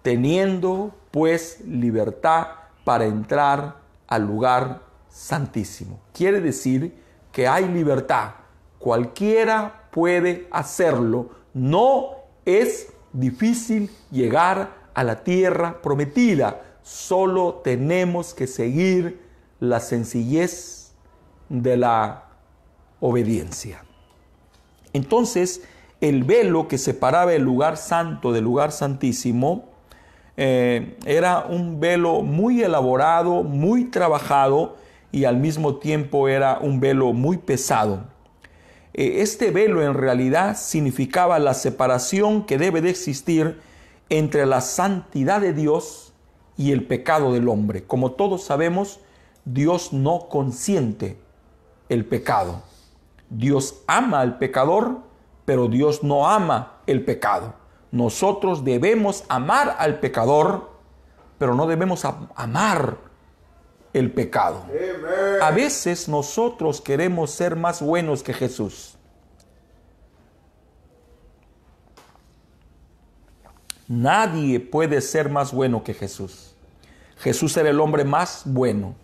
teniendo pues libertad para entrar al lugar santísimo. Quiere decir que hay libertad. Cualquiera puede hacerlo. No es difícil llegar a la tierra prometida. Solo tenemos que seguir la sencillez de la obediencia. Entonces, el velo que separaba el lugar santo del lugar santísimo era un velo muy elaborado, muy trabajado, y al mismo tiempo era un velo muy pesado. Este velo en realidad significaba la separación que debe de existir entre la santidad de Dios y el pecado del hombre. Como todos sabemos, Dios no consiente el pecado. Dios ama al pecador, pero Dios no ama el pecado. Nosotros debemos amar al pecador, pero no debemos amar el pecado. Amen. A veces nosotros queremos ser más buenos que Jesús. Nadie puede ser más bueno que Jesús. Jesús era el hombre más bueno.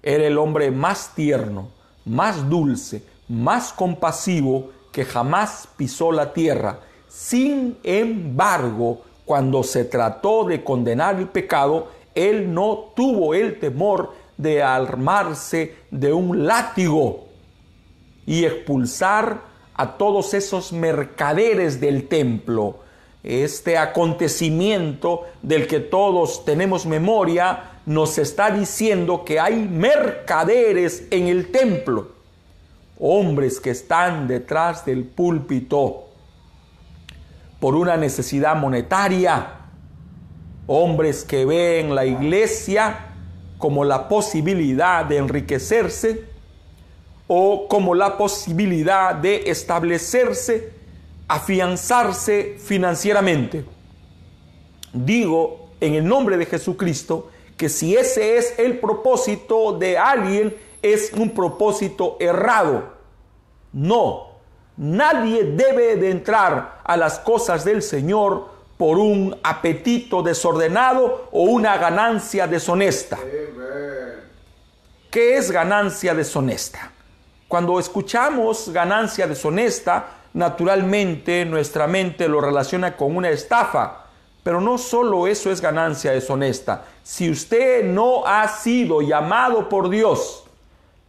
Era el hombre más tierno, más dulce, más compasivo que jamás pisó la tierra. Sin embargo, cuando se trató de condenar el pecado, Él no tuvo el temor de armarse de un látigo y expulsar a todos esos mercaderes del templo. Este acontecimiento del que todos tenemos memoria nos está diciendo que hay mercaderes en el templo, hombres que están detrás del púlpito por una necesidad monetaria, hombres que ven la iglesia como la posibilidad de enriquecerse o como la posibilidad de establecerse, afianzarse financieramente. Digo en el nombre de Jesucristo que si ese es el propósito de alguien, es un propósito errado. No, nadie debe de entrar a las cosas del Señor por un apetito desordenado o una ganancia deshonesta. Amen. ¿Qué es ganancia deshonesta? Cuando escuchamos ganancia deshonesta, naturalmente nuestra mente lo relaciona con una estafa. Pero no solo eso es ganancia deshonesta. Si usted no ha sido llamado por Dios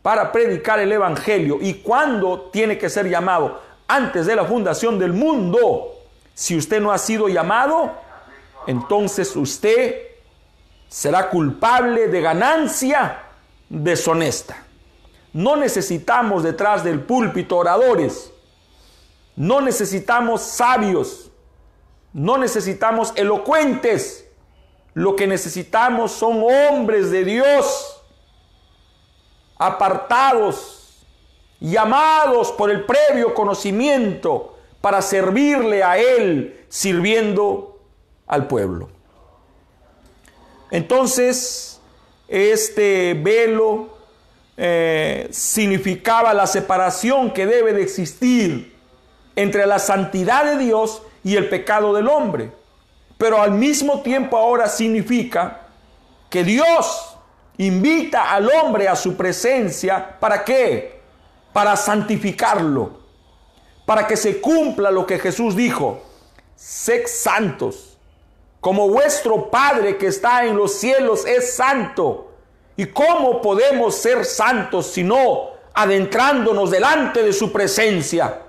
para predicar el evangelio, ¿y cuándo tiene que ser llamado? Antes de la fundación del mundo. Si usted no ha sido llamado, entonces usted será culpable de ganancia deshonesta. No necesitamos detrás del púlpito oradores. No necesitamos sabios. No necesitamos elocuentes. Lo que necesitamos son hombres de Dios, apartados, llamados por el previo conocimiento para servirle a Él, sirviendo al pueblo. Entonces, este velo significaba la separación que debe de existir entre la santidad de Dios y el pecado del hombre. Pero al mismo tiempo ahora significa que Dios invita al hombre a su presencia. ¿Para qué? Para santificarlo, para que se cumpla lo que Jesús dijo: sed santos, como vuestro Padre que está en los cielos es santo. ¿Y cómo podemos ser santos si no adentrándonos delante de su presencia?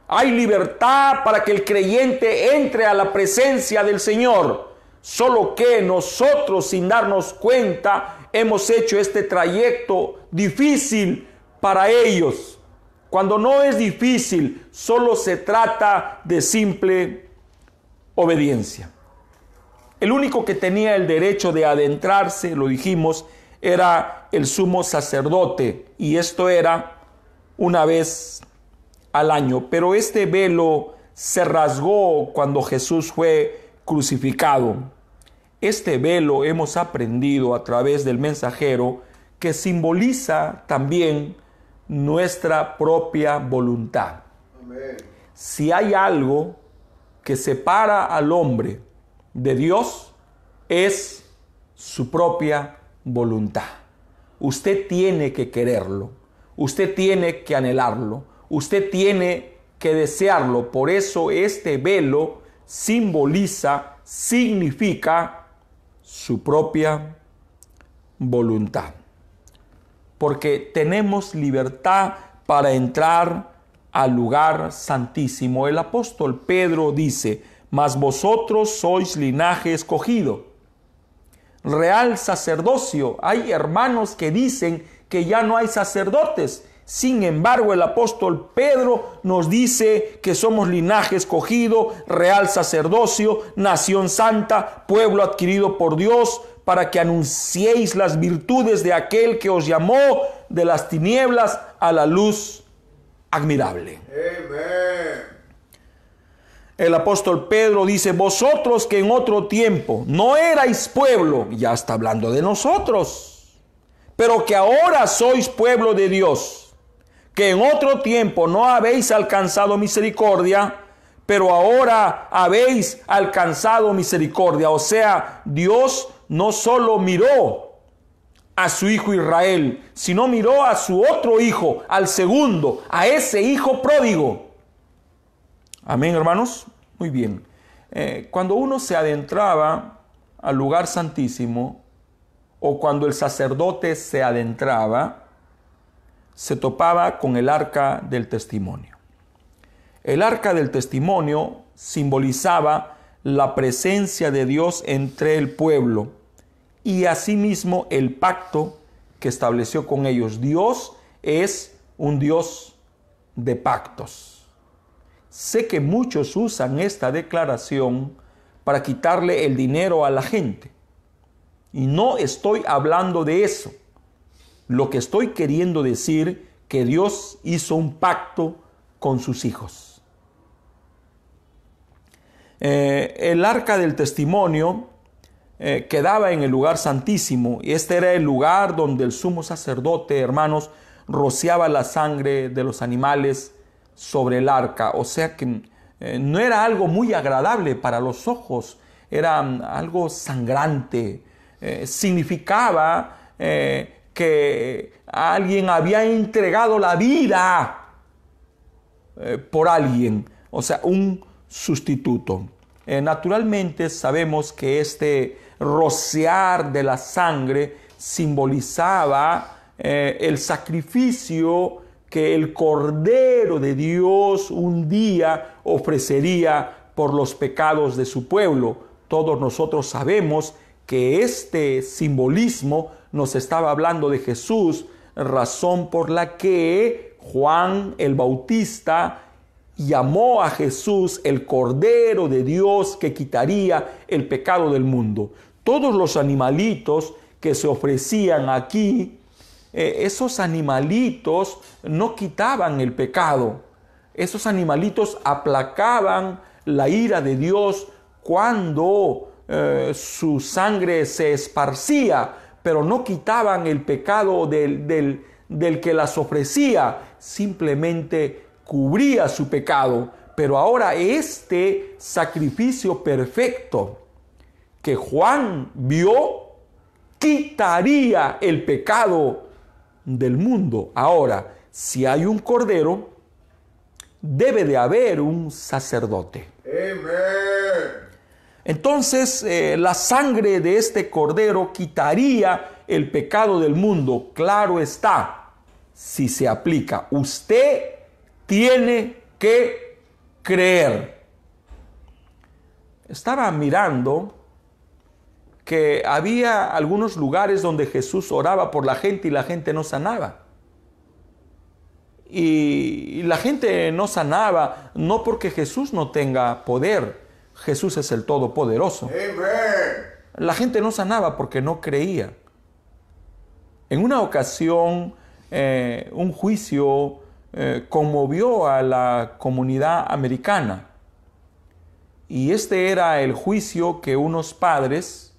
Hay libertad para que el creyente entre a la presencia del Señor, solo que nosotros, sin darnos cuenta, hemos hecho este trayecto difícil para ellos. Cuando no es difícil, solo se trata de simple obediencia. El único que tenía el derecho de adentrarse, lo dijimos, era el sumo sacerdote, y esto era una vez al año. Pero este velo se rasgó cuando Jesús fue crucificado. Este velo hemos aprendido a través del mensajero que simboliza también nuestra propia voluntad. Amén. Si hay algo que separa al hombre de Dios, es su propia voluntad. Usted tiene que quererlo, usted tiene que anhelarlo, usted tiene que desearlo. Por eso este velo simboliza, significa su propia voluntad. Porque tenemos libertad para entrar al lugar santísimo. El apóstol Pedro dice: mas vosotros sois linaje escogido, real sacerdocio. Hay hermanos que dicen que ya no hay sacerdotes. Sin embargo, el apóstol Pedro nos dice que somos linaje escogido, real sacerdocio, nación santa, pueblo adquirido por Dios, para que anunciéis las virtudes de aquel que os llamó de las tinieblas a la luz admirable. Amén. El apóstol Pedro dice: vosotros que en otro tiempo no erais pueblo, ya está hablando de nosotros, pero que ahora sois pueblo de Dios, que en otro tiempo no habéis alcanzado misericordia, pero ahora habéis alcanzado misericordia. O sea, Dios no solo miró a su hijo Israel, sino miró a su otro hijo, al segundo, a ese hijo pródigo. Amén, hermanos. Muy bien. Cuando uno se adentraba al lugar santísimo, o cuando el sacerdote se adentraba, se topaba con el arca del testimonio. El arca del testimonio simbolizaba la presencia de Dios entre el pueblo y asimismo el pacto que estableció con ellos. Dios es un Dios de pactos. Sé que muchos usan esta declaración para quitarle el dinero a la gente. Y no estoy hablando de eso. Lo que estoy queriendo decir, que Dios hizo un pacto con sus hijos. El arca del testimonio quedaba en el lugar santísimo, y este era el lugar donde el sumo sacerdote, hermanos, rociaba la sangre de los animales sobre el arca. O sea que no era algo muy agradable para los ojos, era algo sangrante. Significaba que alguien había entregado la vida por alguien, o sea, un sustituto. Naturalmente sabemos que este rociar de la sangre simbolizaba el sacrificio que el Cordero de Dios un día ofrecería por los pecados de su pueblo. Todos nosotros sabemos que este simbolismo nos estaba hablando de Jesús, razón por la que Juan el Bautista llamó a Jesús el Cordero de Dios que quitaría el pecado del mundo. Todos los animalitos que se ofrecían aquí, esos animalitos no quitaban el pecado. Esos animalitos aplacaban la ira de Dios cuando su sangre se esparcía, pero no quitaban el pecado del que las ofrecía, simplemente cubría su pecado. Pero ahora este sacrificio perfecto que Juan vio quitaría el pecado del mundo. Ahora, si hay un cordero, debe de haber un sacerdote. Amén. Entonces, la sangre de este cordero quitaría el pecado del mundo. Claro está, si se aplica. Usted tiene que creer. Estaba mirando que había algunos lugares donde Jesús oraba por la gente y la gente no sanaba. Y la gente no sanaba no porque Jesús no tenga poder. Jesús es el Todopoderoso. Amén. La gente no sanaba porque no creía. En una ocasión, un juicio conmovió a la comunidad americana. Y este era el juicio que unos padres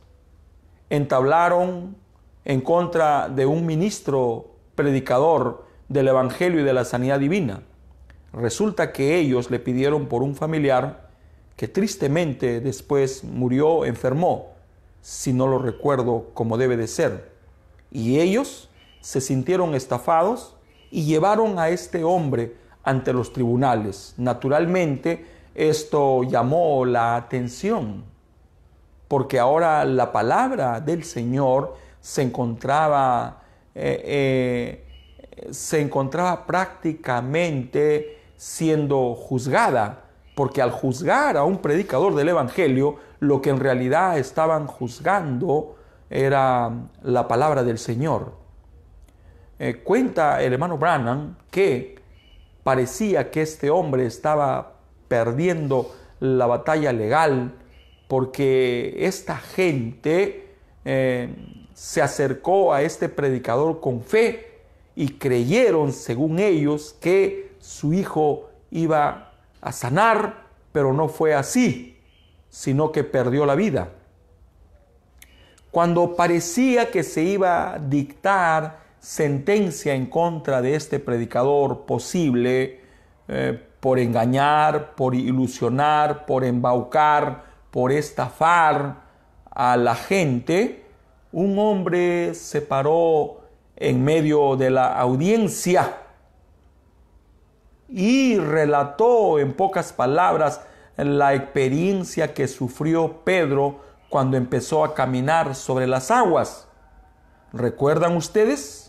entablaron en contra de un ministro predicador del Evangelio y de la sanidad divina. Resulta que ellos le pidieron por un familiar que tristemente después murió, enfermó, si no lo recuerdo como debe de ser. Y ellos se sintieron estafados y llevaron a este hombre ante los tribunales. Naturalmente, esto llamó la atención porque ahora la palabra del Señor se encontraba prácticamente siendo juzgada, porque al juzgar a un predicador del Evangelio, lo que en realidad estaban juzgando era la palabra del Señor. Cuenta el hermano Branham que parecía que este hombre estaba perdiendo la batalla legal, porque esta gente se acercó a este predicador con fe y creyeron, según ellos, que su hijo iba a sanar, pero no fue así, sino que perdió la vida. Cuando parecía que se iba a dictar sentencia en contra de este predicador posible, por engañar, por ilusionar, por embaucar, por estafar a la gente, un hombre se paró en medio de la audiencia y relató en pocas palabras la experiencia que sufrió Pedro cuando empezó a caminar sobre las aguas. ¿Recuerdan ustedes?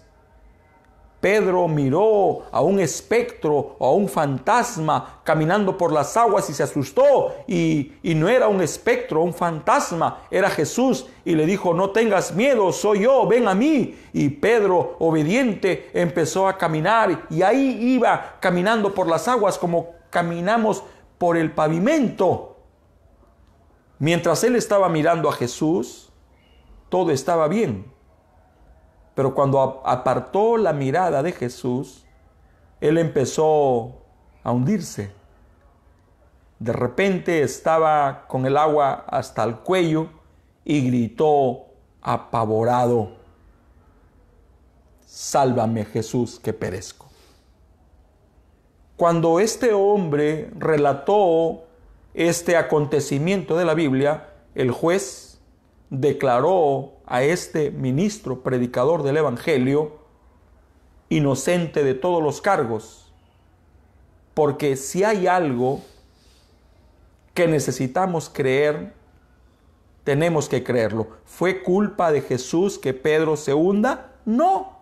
Pedro miró a un espectro o a un fantasma caminando por las aguas y se asustó, y no era un espectro, un fantasma, era Jesús, y le dijo: no tengas miedo, soy yo, ven a mí. Y Pedro, obediente, empezó a caminar, y ahí iba caminando por las aguas como caminamos por el pavimento. Mientras él estaba mirando a Jesús, todo estaba bien. Pero cuando apartó la mirada de Jesús, él empezó a hundirse. De repente estaba con el agua hasta el cuello y gritó apavorado: sálvame, Jesús, que perezco. Cuando este hombre relató este acontecimiento de la Biblia, el juez declaró a este ministro predicador del Evangelio inocente de todos los cargos, porque si hay algo que necesitamos creer, tenemos que creerlo. ¿Fue culpa de Jesús que Pedro se hunda? No.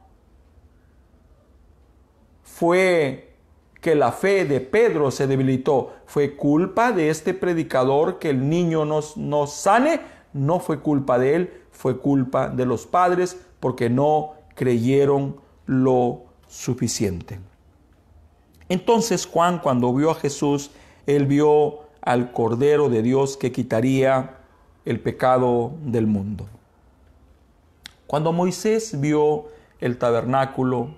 Fue que la fe de Pedro se debilitó. ¿Fue culpa de este predicador que el niño no sane? No fue culpa de él, fue culpa de los padres, porque no creyeron lo suficiente. Entonces Juan, cuando vio a Jesús, él vio al Cordero de Dios que quitaría el pecado del mundo. Cuando Moisés vio el tabernáculo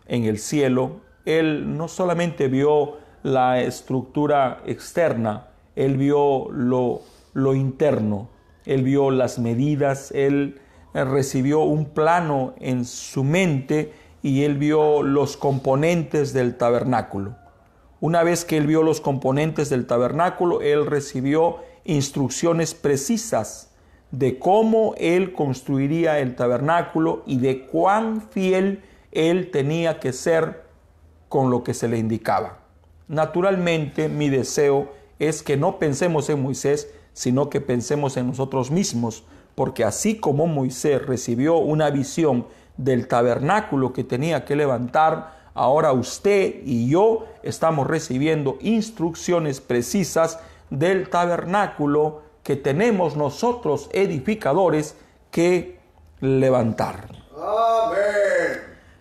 en el cielo, él no solamente vio la estructura externa, él vio lo interno, él vio las medidas, él recibió un plano en su mente y él vio los componentes del tabernáculo. Una vez que él vio los componentes del tabernáculo, él recibió instrucciones precisas de cómo él construiría el tabernáculo y de cuán fiel él tenía que ser con lo que se le indicaba. Naturalmente, mi deseo es que no pensemos en Moisés, sino que pensemos en nosotros mismos, porque así como Moisés recibió una visión del tabernáculo que tenía que levantar, ahora usted y yo estamos recibiendo instrucciones precisas del tabernáculo que tenemos nosotros edificadores que levantar. Amén.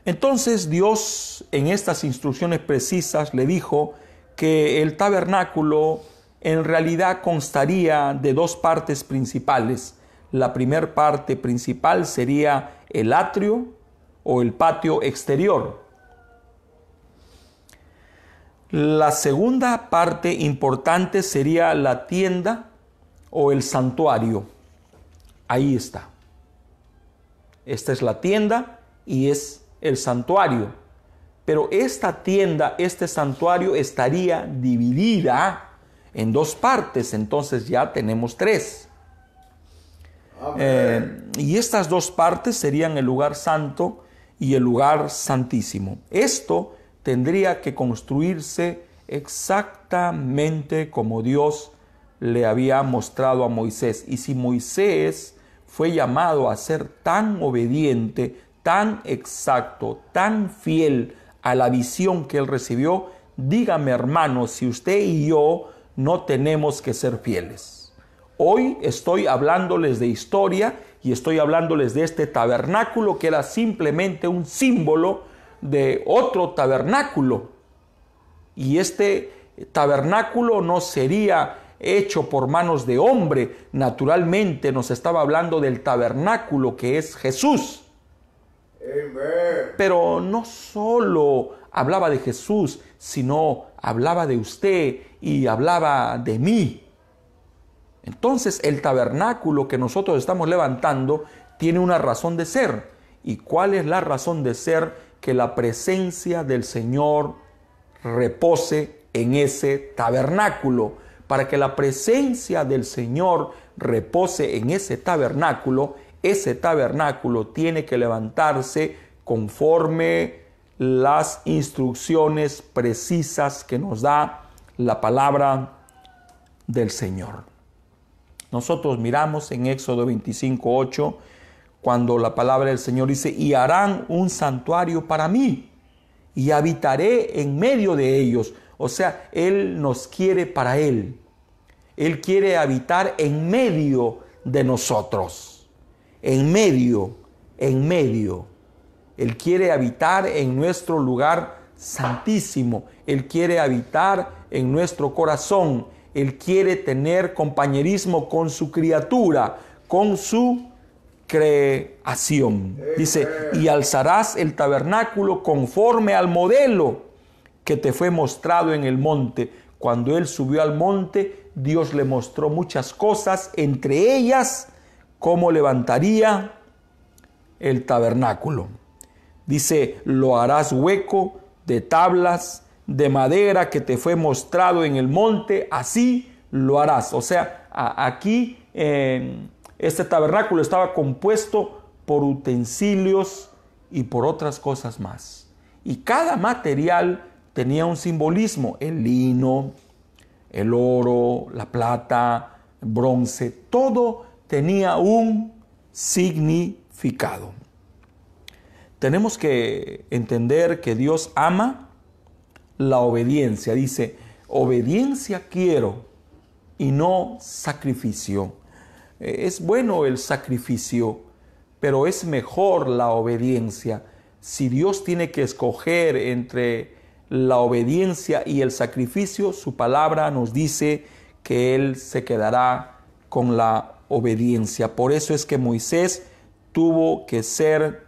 Entonces Dios en estas instrucciones precisas le dijo que el tabernáculo en realidad constaría de dos partes principales. La primera parte principal sería el atrio o el patio exterior. La segunda parte importante sería la tienda o el santuario. Ahí está. Esta es la tienda y es el santuario. Pero esta tienda, este santuario estaría dividida en dos partes, entonces ya tenemos tres. Y estas dos partes serían el lugar santo y el lugar santísimo. Esto tendría que construirse exactamente como Dios le había mostrado a Moisés. Y si Moisés fue llamado a ser tan obediente, tan exacto, tan fiel a la visión que él recibió, dígame, hermano, si usted y yo no tenemos que ser fieles. Hoy estoy hablándoles de historia y estoy hablándoles de este tabernáculo que era simplemente un símbolo de otro tabernáculo. Y este tabernáculo no sería hecho por manos de hombre. Naturalmente nos estaba hablando del tabernáculo que es Jesús. Amen. Pero no solo hablaba de Jesús, sino hablaba de usted y hablaba de mí. Entonces el tabernáculo que nosotros estamos levantando tiene una razón de ser. ¿Y cuál es la razón de ser? Que la presencia del Señor repose en ese tabernáculo. Para que la presencia del Señor repose en ese tabernáculo tiene que levantarse conforme las instrucciones precisas que nos da la palabra del Señor. Nosotros miramos en Éxodo 25:8, cuando la palabra del Señor dice: y harán un santuario para mí, y habitaré en medio de ellos. O sea, Él nos quiere para Él. Él quiere habitar en medio de nosotros. En medio. Él quiere habitar en nuestro lugar santísimo. Él quiere habitar en nuestro corazón. Él quiere tener compañerismo con su criatura, con su creación. Dice: y alzarás el tabernáculo conforme al modelo que te fue mostrado en el monte. Cuando él subió al monte, Dios le mostró muchas cosas, entre ellas cómo levantaría el tabernáculo. Dice: lo harás hueco de tablas de madera que te fue mostrado en el monte, así lo harás. O sea, aquí este tabernáculo estaba compuesto por utensilios y por otras cosas más. Y cada material tenía un simbolismo: el lino, el oro, la plata, el bronce, todo tenía un significado. Tenemos que entender que Dios ama la obediencia. Dice: obediencia quiero y no sacrificio. Es bueno el sacrificio, pero es mejor la obediencia. Si Dios tiene que escoger entre la obediencia y el sacrificio, su palabra nos dice que Él se quedará con la obediencia. Por eso es que Moisés tuvo que ser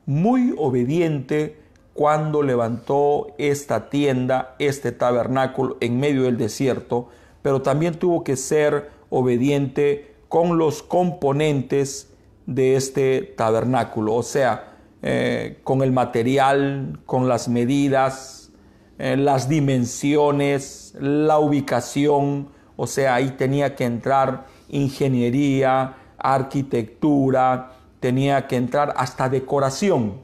muy obediente cuando levantó esta tienda, este tabernáculo en medio del desierto, pero también tuvo que ser obediente con los componentes de este tabernáculo, o sea, con el material, con las medidas, las dimensiones, la ubicación. O sea, ahí tenía que entrar ingeniería, arquitectura, tenía que entrar hasta decoración.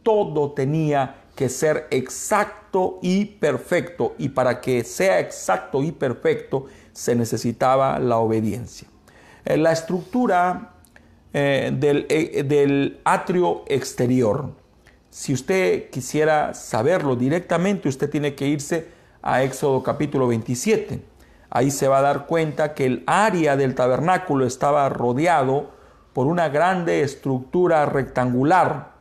Todo tenía que ser exacto y perfecto, y para que sea exacto y perfecto se necesitaba la obediencia. La estructura del atrio exterior, si usted quisiera saberlo directamente, usted tiene que irse a Éxodo capítulo 27. Ahí se va a dar cuenta que el área del tabernáculo estaba rodeado por una grande estructura rectangular,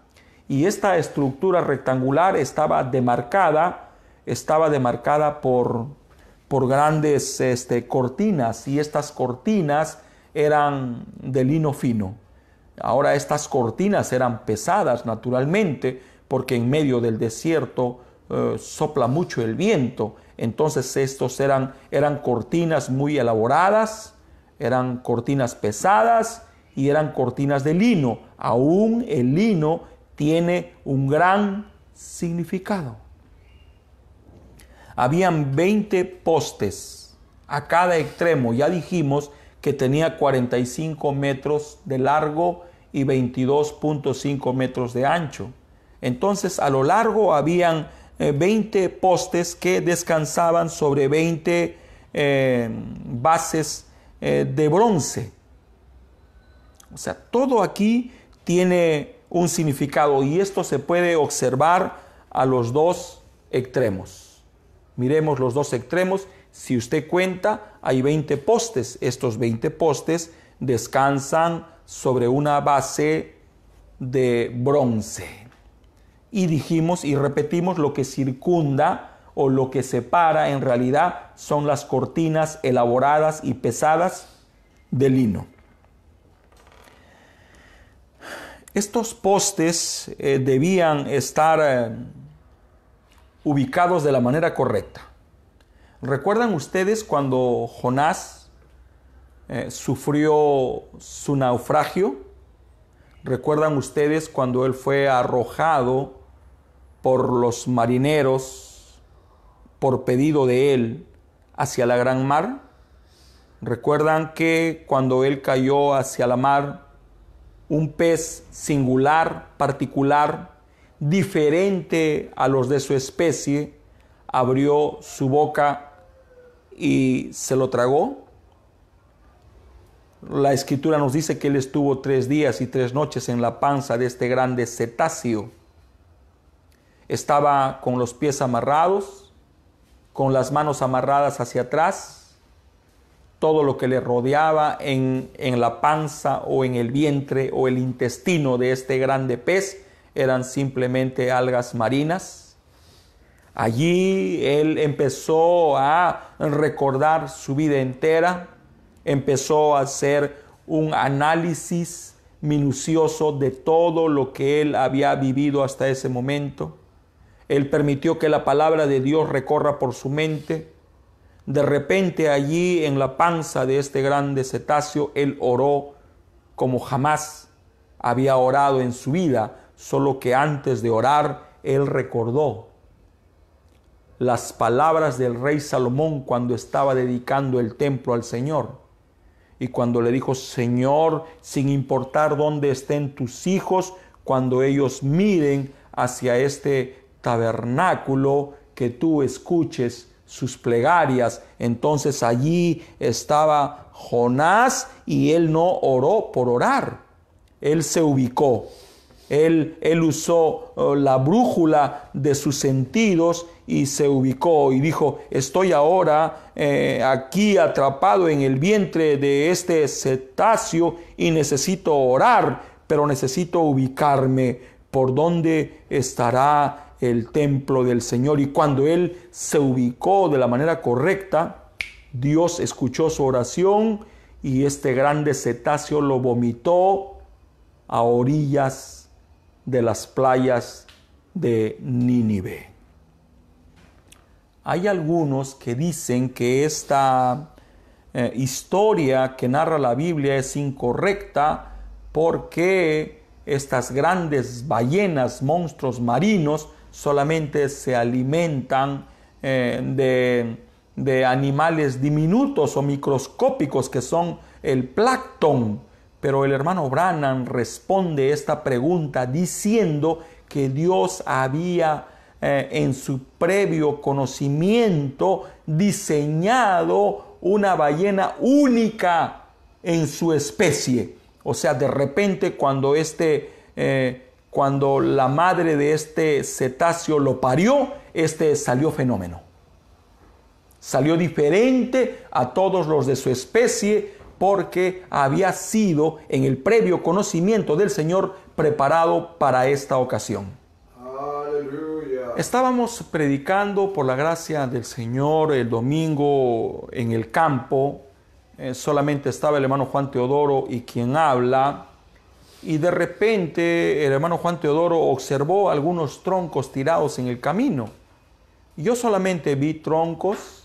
y esta estructura rectangular estaba demarcada por grandes cortinas, y estas cortinas eran de lino fino. Ahora, estas cortinas eran pesadas naturalmente, porque en medio del desierto sopla mucho el viento. Entonces estos eran cortinas muy elaboradas, eran cortinas pesadas y eran cortinas de lino. Aún el lino tiene un gran significado. Habían 20 postes a cada extremo. Ya dijimos que tenía 45 metros de largo y 22.5 metros de ancho. Entonces, a lo largo habían 20 postes que descansaban sobre 20 bases de bronce. O sea, todo aquí tiene un significado y esto se puede observar a los dos extremos. Miremos los dos extremos. Si usted cuenta, hay 20 postes. Estos 20 postes descansan sobre una base de bronce. Y dijimos y repetimos, lo que circunda o lo que separa en realidad son las cortinas elaboradas y pesadas de lino. Estos postes debían estar ubicados de la manera correcta. ¿Recuerdan ustedes cuando Jonás sufrió su naufragio? ¿Recuerdan ustedes cuando él fue arrojado por los marineros por pedido de él hacia la gran mar? ¿Recuerdan que cuando él cayó hacia la mar, un pez singular, particular, diferente a los de su especie, abrió su boca y se lo tragó? La Escritura nos dice que él estuvo 3 días y 3 noches en la panza de este grande cetáceo. Estaba con los pies amarrados, con las manos amarradas hacia atrás. Todo lo que le rodeaba en la panza o en el vientre o el intestino de este grande pez eran simplemente algas marinas. Allí él empezó a recordar su vida entera, empezó a hacer un análisis minucioso de todo lo que él había vivido hasta ese momento. Él permitió que la palabra de Dios recorra por su mente. De repente allí en la panza de este grande cetáceo, él oró como jamás había orado en su vida, solo que antes de orar, él recordó las palabras del rey Salomón cuando estaba dedicando el templo al Señor. Y cuando le dijo: Señor, sin importar dónde estén tus hijos, cuando ellos miren hacia este tabernáculo, que tú escuches sus plegarias. Entonces allí estaba Jonás y él no oró por orar. Él se ubicó. Él usó la brújula de sus sentidos y se ubicó y dijo: estoy ahora aquí atrapado en el vientre de este cetáceo y necesito orar, pero necesito ubicarme por dónde estará el templo del Señor. Y cuando él se ubicó de la manera correcta, Dios escuchó su oración y este grande cetáceo lo vomitó a orillas de las playas de Nínive. Hay algunos que dicen que esta historia que narra la Biblia es incorrecta porque estas grandes ballenas, monstruos marinos, solamente se alimentan de animales diminutos o microscópicos que son el plancton. Pero el hermano Branham responde esta pregunta diciendo que Dios había en su previo conocimiento diseñado una ballena única en su especie. O sea, de repente cuando la madre de este cetáceo lo parió, salió fenómeno. Salió diferente a todos los de su especie porque había sido en el previo conocimiento del Señor preparado para esta ocasión. Aleluya. Estábamos predicando por la gracia del Señor el domingo en el campo. Solamente estaba el hermano Juan Teodoro y quien habla. Y de repente el hermano Juan Teodoro observó algunos troncos tirados en el camino. Yo solamente vi troncos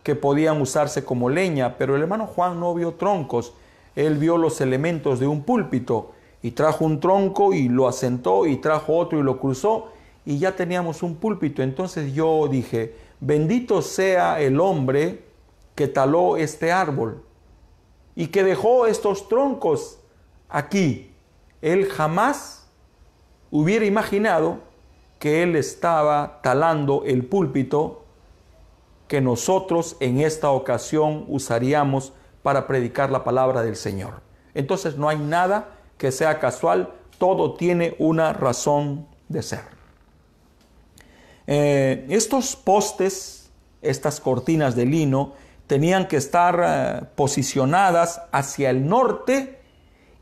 que podían usarse como leña, pero el hermano Juan no vio troncos. Él vio los elementos de un púlpito y trajo un tronco y lo asentó y trajo otro y lo cruzó y ya teníamos un púlpito. Entonces yo dije: bendito sea el hombre que taló este árbol y que dejó estos troncos aquí. Él jamás hubiera imaginado que él estaba talando el púlpito que nosotros en esta ocasión usaríamos para predicar la palabra del Señor. Entonces no hay nada que sea casual, todo tiene una razón de ser. Estos postes, estas cortinas de lino, tenían que estar posicionadas hacia el norte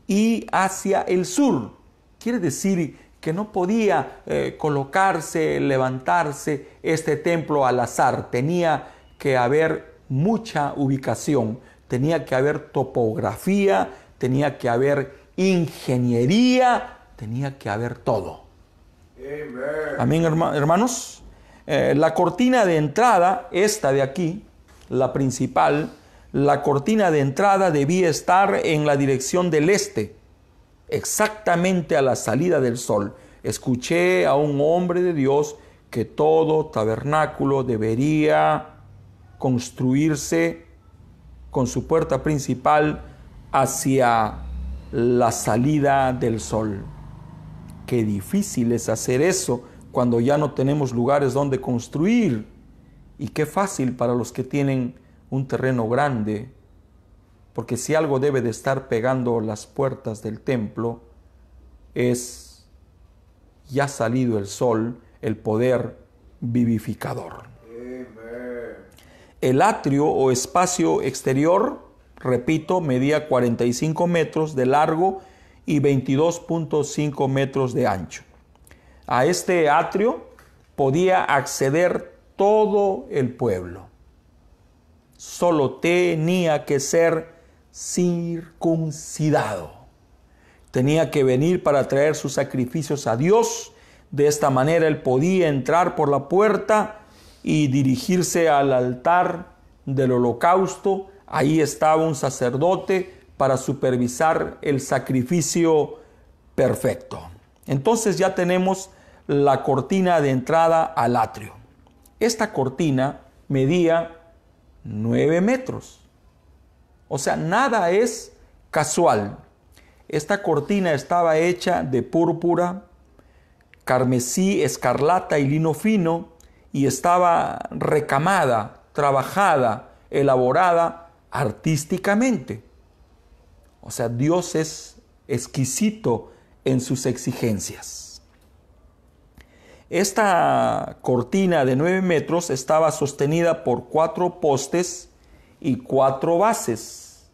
y hacia el sur. Quiere decir que no podía colocarse, levantarse este templo al azar. Tenía que haber mucha ubicación, tenía que haber topografía, tenía que haber ingeniería, tenía que haber todo. Amén, hermanos. La cortina de entrada, esta de aquí, la principal, la cortina de entrada debía estar en la dirección del este, exactamente a la salida del sol. Escuché a un hombre de Dios que todo tabernáculo debería construirse con su puerta principal hacia la salida del sol. Qué difícil es hacer eso cuando ya no tenemos lugares donde construir, y qué fácil para los que tienen un terreno grande, porque si algo debe de estar pegando las puertas del templo es, ya salido el sol, el poder vivificador. El atrio o espacio exterior, repito, medía 45 metros de largo y 22.5 metros de ancho. A este atrio podía acceder todo el pueblo. Solo tenía que ser circuncidado. Tenía que venir para traer sus sacrificios a Dios. De esta manera él podía entrar por la puerta y dirigirse al altar del holocausto. Ahí estaba un sacerdote para supervisar el sacrificio perfecto. Entonces ya tenemos la cortina de entrada al atrio. Esta cortina medía 9 metros. O sea, nada es casual. Esta cortina estaba hecha de púrpura, carmesí, escarlata y lino fino, y estaba recamada, trabajada, elaborada artísticamente. O sea, Dios es exquisito en sus exigencias. Esta cortina de 9 metros estaba sostenida por 4 postes y 4 bases.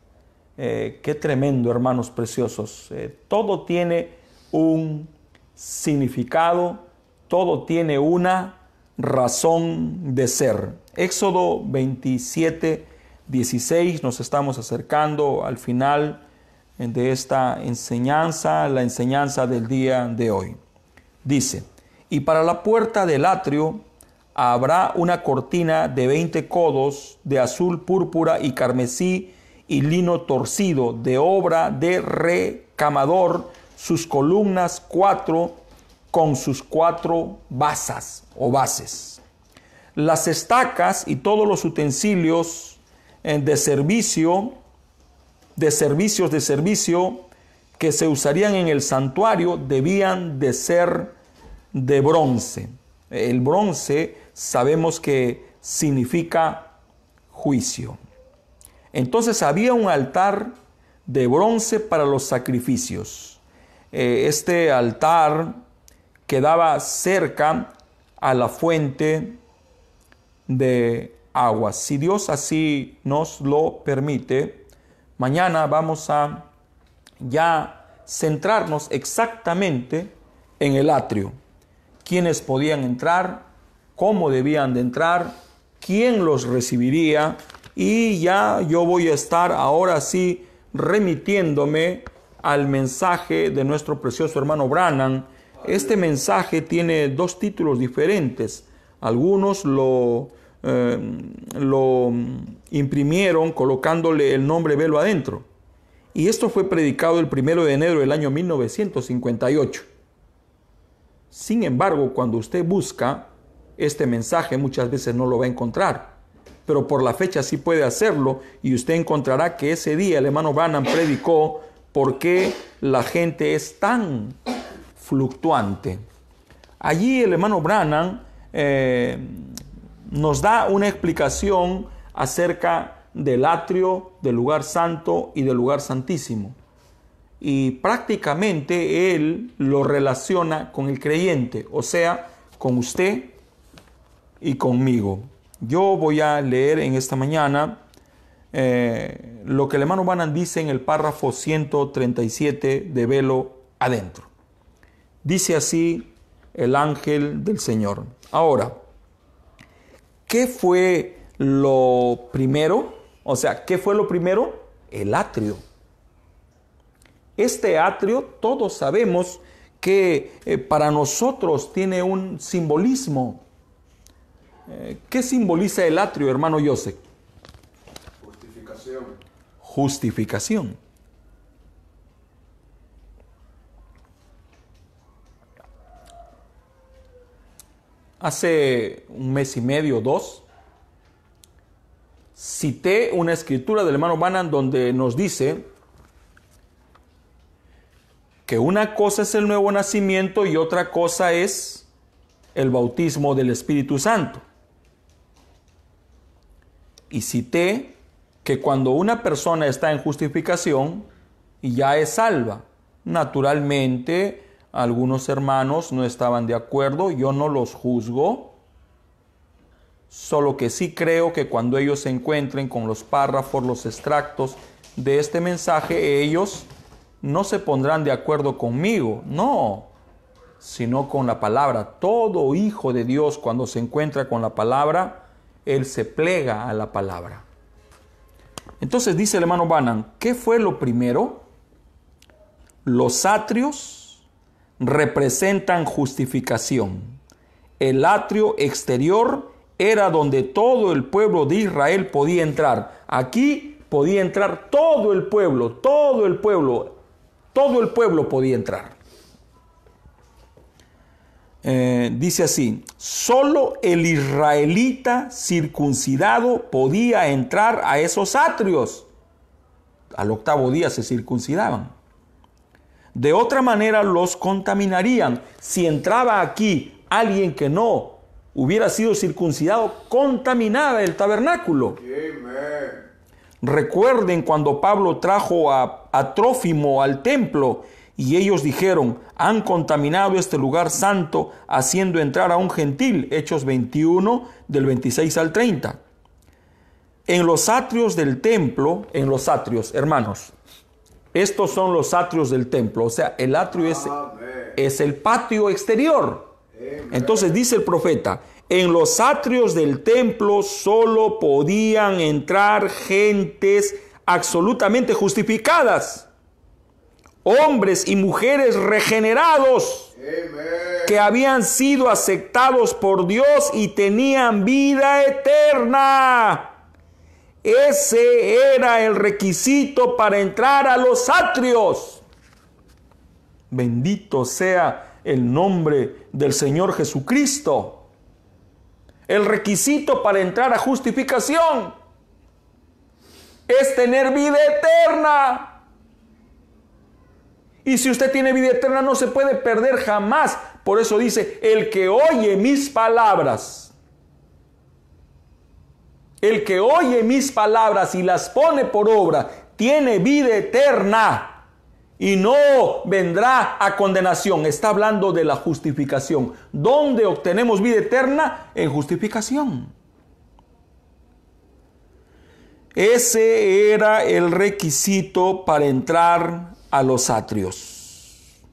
Qué tremendo, hermanos preciosos. Todo tiene un significado, todo tiene una razón de ser. Éxodo 27, 16, nos estamos acercando al final de esta enseñanza, la enseñanza del día de hoy. Dice: y para la puerta del atrio habrá una cortina de 20 codos de azul, púrpura y carmesí y lino torcido, de obra de recamador, sus columnas 4 con sus 4 basas o bases. Las estacas y todos los utensilios de servicio que se usarían en el santuario debían de ser de bronce. El bronce sabemos que significa juicio. Entonces había un altar de bronce para los sacrificios. Este altar quedaba cerca a la fuente de agua. Si Dios así nos lo permite, mañana vamos a ya centrarnos exactamente en el atrio. Quiénes podían entrar, cómo debían de entrar, quién los recibiría, y ya yo voy a estar ahora sí remitiéndome al mensaje de nuestro precioso hermano Branham. Este mensaje tiene 2 títulos diferentes. Algunos lo imprimieron colocándole el nombre Velo adentro. Y esto fue predicado el 1 de enero del año 1958. Sin embargo, cuando usted busca este mensaje, muchas veces no lo va a encontrar. Pero por la fecha sí puede hacerlo, y usted encontrará que ese día el hermano Branham predicó por qué la gente es tan fluctuante. Allí el hermano Branham nos da una explicación acerca del atrio, del lugar santo y del lugar santísimo. Y prácticamente él lo relaciona con el creyente, o sea, con usted y conmigo. Yo voy a leer en esta mañana lo que el hermano Branham dice en el párrafo 137 de Velo Adentro. Dice así el ángel del Señor. Ahora, ¿qué fue lo primero? O sea, ¿qué fue lo primero? El atrio. Este atrio, todos sabemos que para nosotros tiene un simbolismo. ¿Qué simboliza el atrio, hermano Joseph? Justificación. Justificación. Hace un mes y medio, 2, cité una escritura del hermano Branham donde nos dice que una cosa es el nuevo nacimiento y otra cosa es el bautismo del Espíritu Santo. Y cité que cuando una persona está en justificación, ya es salva. Naturalmente, algunos hermanos no estaban de acuerdo, yo no los juzgo, solo que sí creo que cuando ellos se encuentren con los párrafos, los extractos de este mensaje, ellos no se pondrán de acuerdo conmigo, no, sino con la palabra. Todo hijo de Dios, cuando se encuentra con la palabra, él se plega a la palabra. Entonces dice el hermano Branham, ¿qué fue lo primero? Los atrios representan justificación. El atrio exterior era donde todo el pueblo de Israel podía entrar. Aquí podía entrar todo el pueblo podía entrar. Dice así, solo el israelita circuncidado podía entrar a esos atrios. Al 8º día se circuncidaban. De otra manera los contaminarían. Si entraba aquí alguien que no hubiera sido circuncidado, contaminaba el tabernáculo. Amén. Recuerden cuando Pablo trajo a Trófimo al templo y ellos dijeron, han contaminado este lugar santo haciendo entrar a un gentil. Hechos 21 del 26 al 30. En los atrios del templo, hermanos, estos son los atrios del templo. O sea, el atrio es el patio exterior. Entonces dice el profeta, en los atrios del templo solo podían entrar gentes absolutamente justificadas, hombres y mujeres regenerados, que habían sido aceptados por Dios y tenían vida eterna. Ese era el requisito para entrar a los atrios. Bendito sea el nombre del Señor Jesucristo. El requisito para entrar a justificación es tener vida eterna. Y si usted tiene vida eterna, no se puede perder jamás. Por eso dice, el que oye mis palabras, el que oye mis palabras y las pone por obra, tiene vida eterna y no vendrá a condenación. Está hablando de la justificación. ¿Dónde obtenemos vida eterna? En justificación. Ese era el requisito para entrar a los atrios.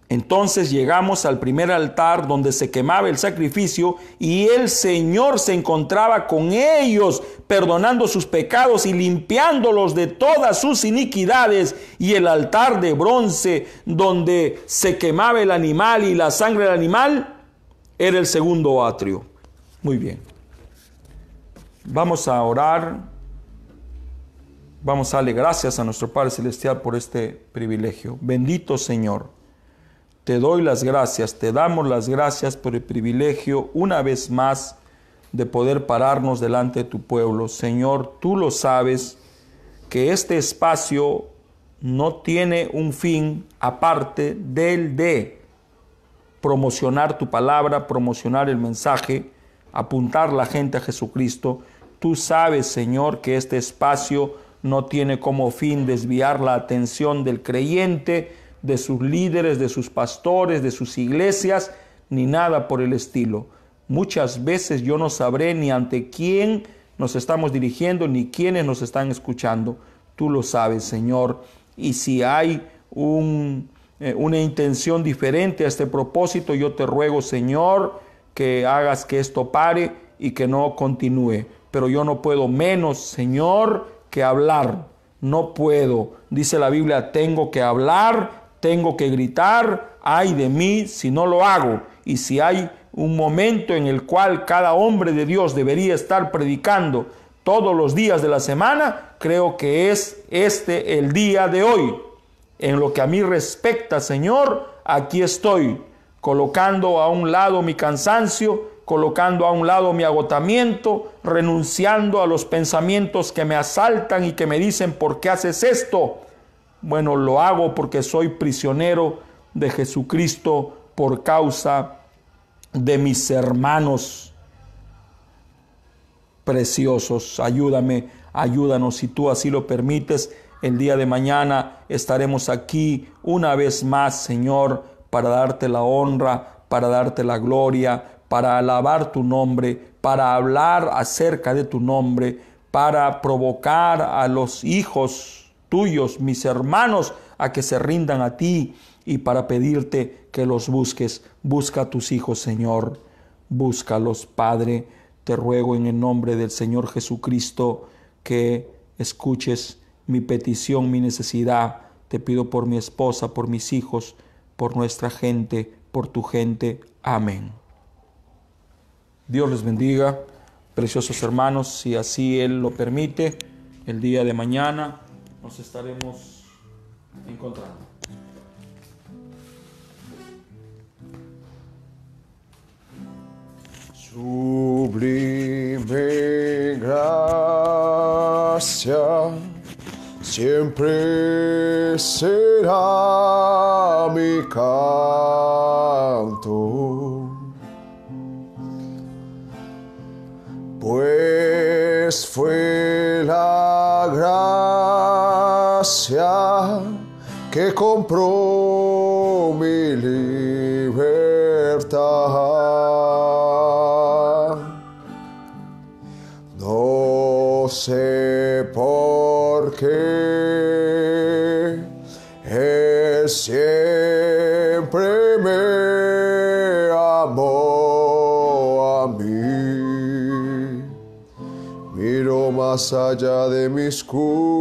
Entonces llegamos al primer altar donde se quemaba el sacrificio y el Señor se encontraba con ellos, perdonando sus pecados y limpiándolos de todas sus iniquidades. Y el altar de bronce donde se quemaba el animal y la sangre del animal era el segundo atrio. Muy bien. Vamos a orar. Vamos a darle gracias a nuestro Padre Celestial por este privilegio. Bendito Señor. Te doy las gracias, te damos las gracias por el privilegio una vez más de poder pararnos delante de tu pueblo. Señor, tú lo sabes que este espacio no tiene un fin aparte del de promocionar tu palabra, promocionar el mensaje apuntar la gente a Jesucristo. Tú sabes, Señor, que este espacio no tiene como fin desviar la atención del creyente, de sus líderes, de sus pastores, de sus iglesias, ni nada por el estilo. Muchas veces yo no sabré ni ante quién nos estamos dirigiendo, ni quiénes nos están escuchando. Tú lo sabes, Señor. Y si hay una intención diferente a este propósito, yo te ruego, Señor, que hagas que esto pare y que no continúe. Pero yo no puedo menos, Señor, que hablar. No puedo. Dice la Biblia, tengo que hablar, tengo que gritar. Ay de mí si no lo hago. Y si hay un momento en el cual cada hombre de Dios debería estar predicando todos los días de la semana, creo que es este el día de hoy. En lo que a mí respecta, Señor, aquí estoy, colocando a un lado mi cansancio, colocando a un lado mi agotamiento, renunciando a los pensamientos que me asaltan y que me dicen, ¿por qué haces esto? Bueno, lo hago porque soy prisionero de Jesucristo por causa de mis hermanos preciosos. Ayúdame, ayúdanos, si tú así lo permites. El día de mañana estaremos aquí una vez más, Señor, para darte la honra, para darte la gloria, para alabar tu nombre, para hablar acerca de tu nombre, para provocar a los hijos tuyos, mis hermanos, a que se rindan a ti y para pedirte que los busques. Busca a tus hijos, Señor. Búscalos, Padre. Te ruego en el nombre del Señor Jesucristo que escuches mi petición, mi necesidad. Te pido por mi esposa, por mis hijos, por nuestra gente, por tu gente. Amén. Dios les bendiga, preciosos hermanos. Si así Él lo permite, el día de mañana nos estaremos encontrando. Sublime gracia, siempre será mi canto, pues fue la gracia que compró mi libertad. No sé por qué Él siempre me amó a mí. Miro más allá de mis culpas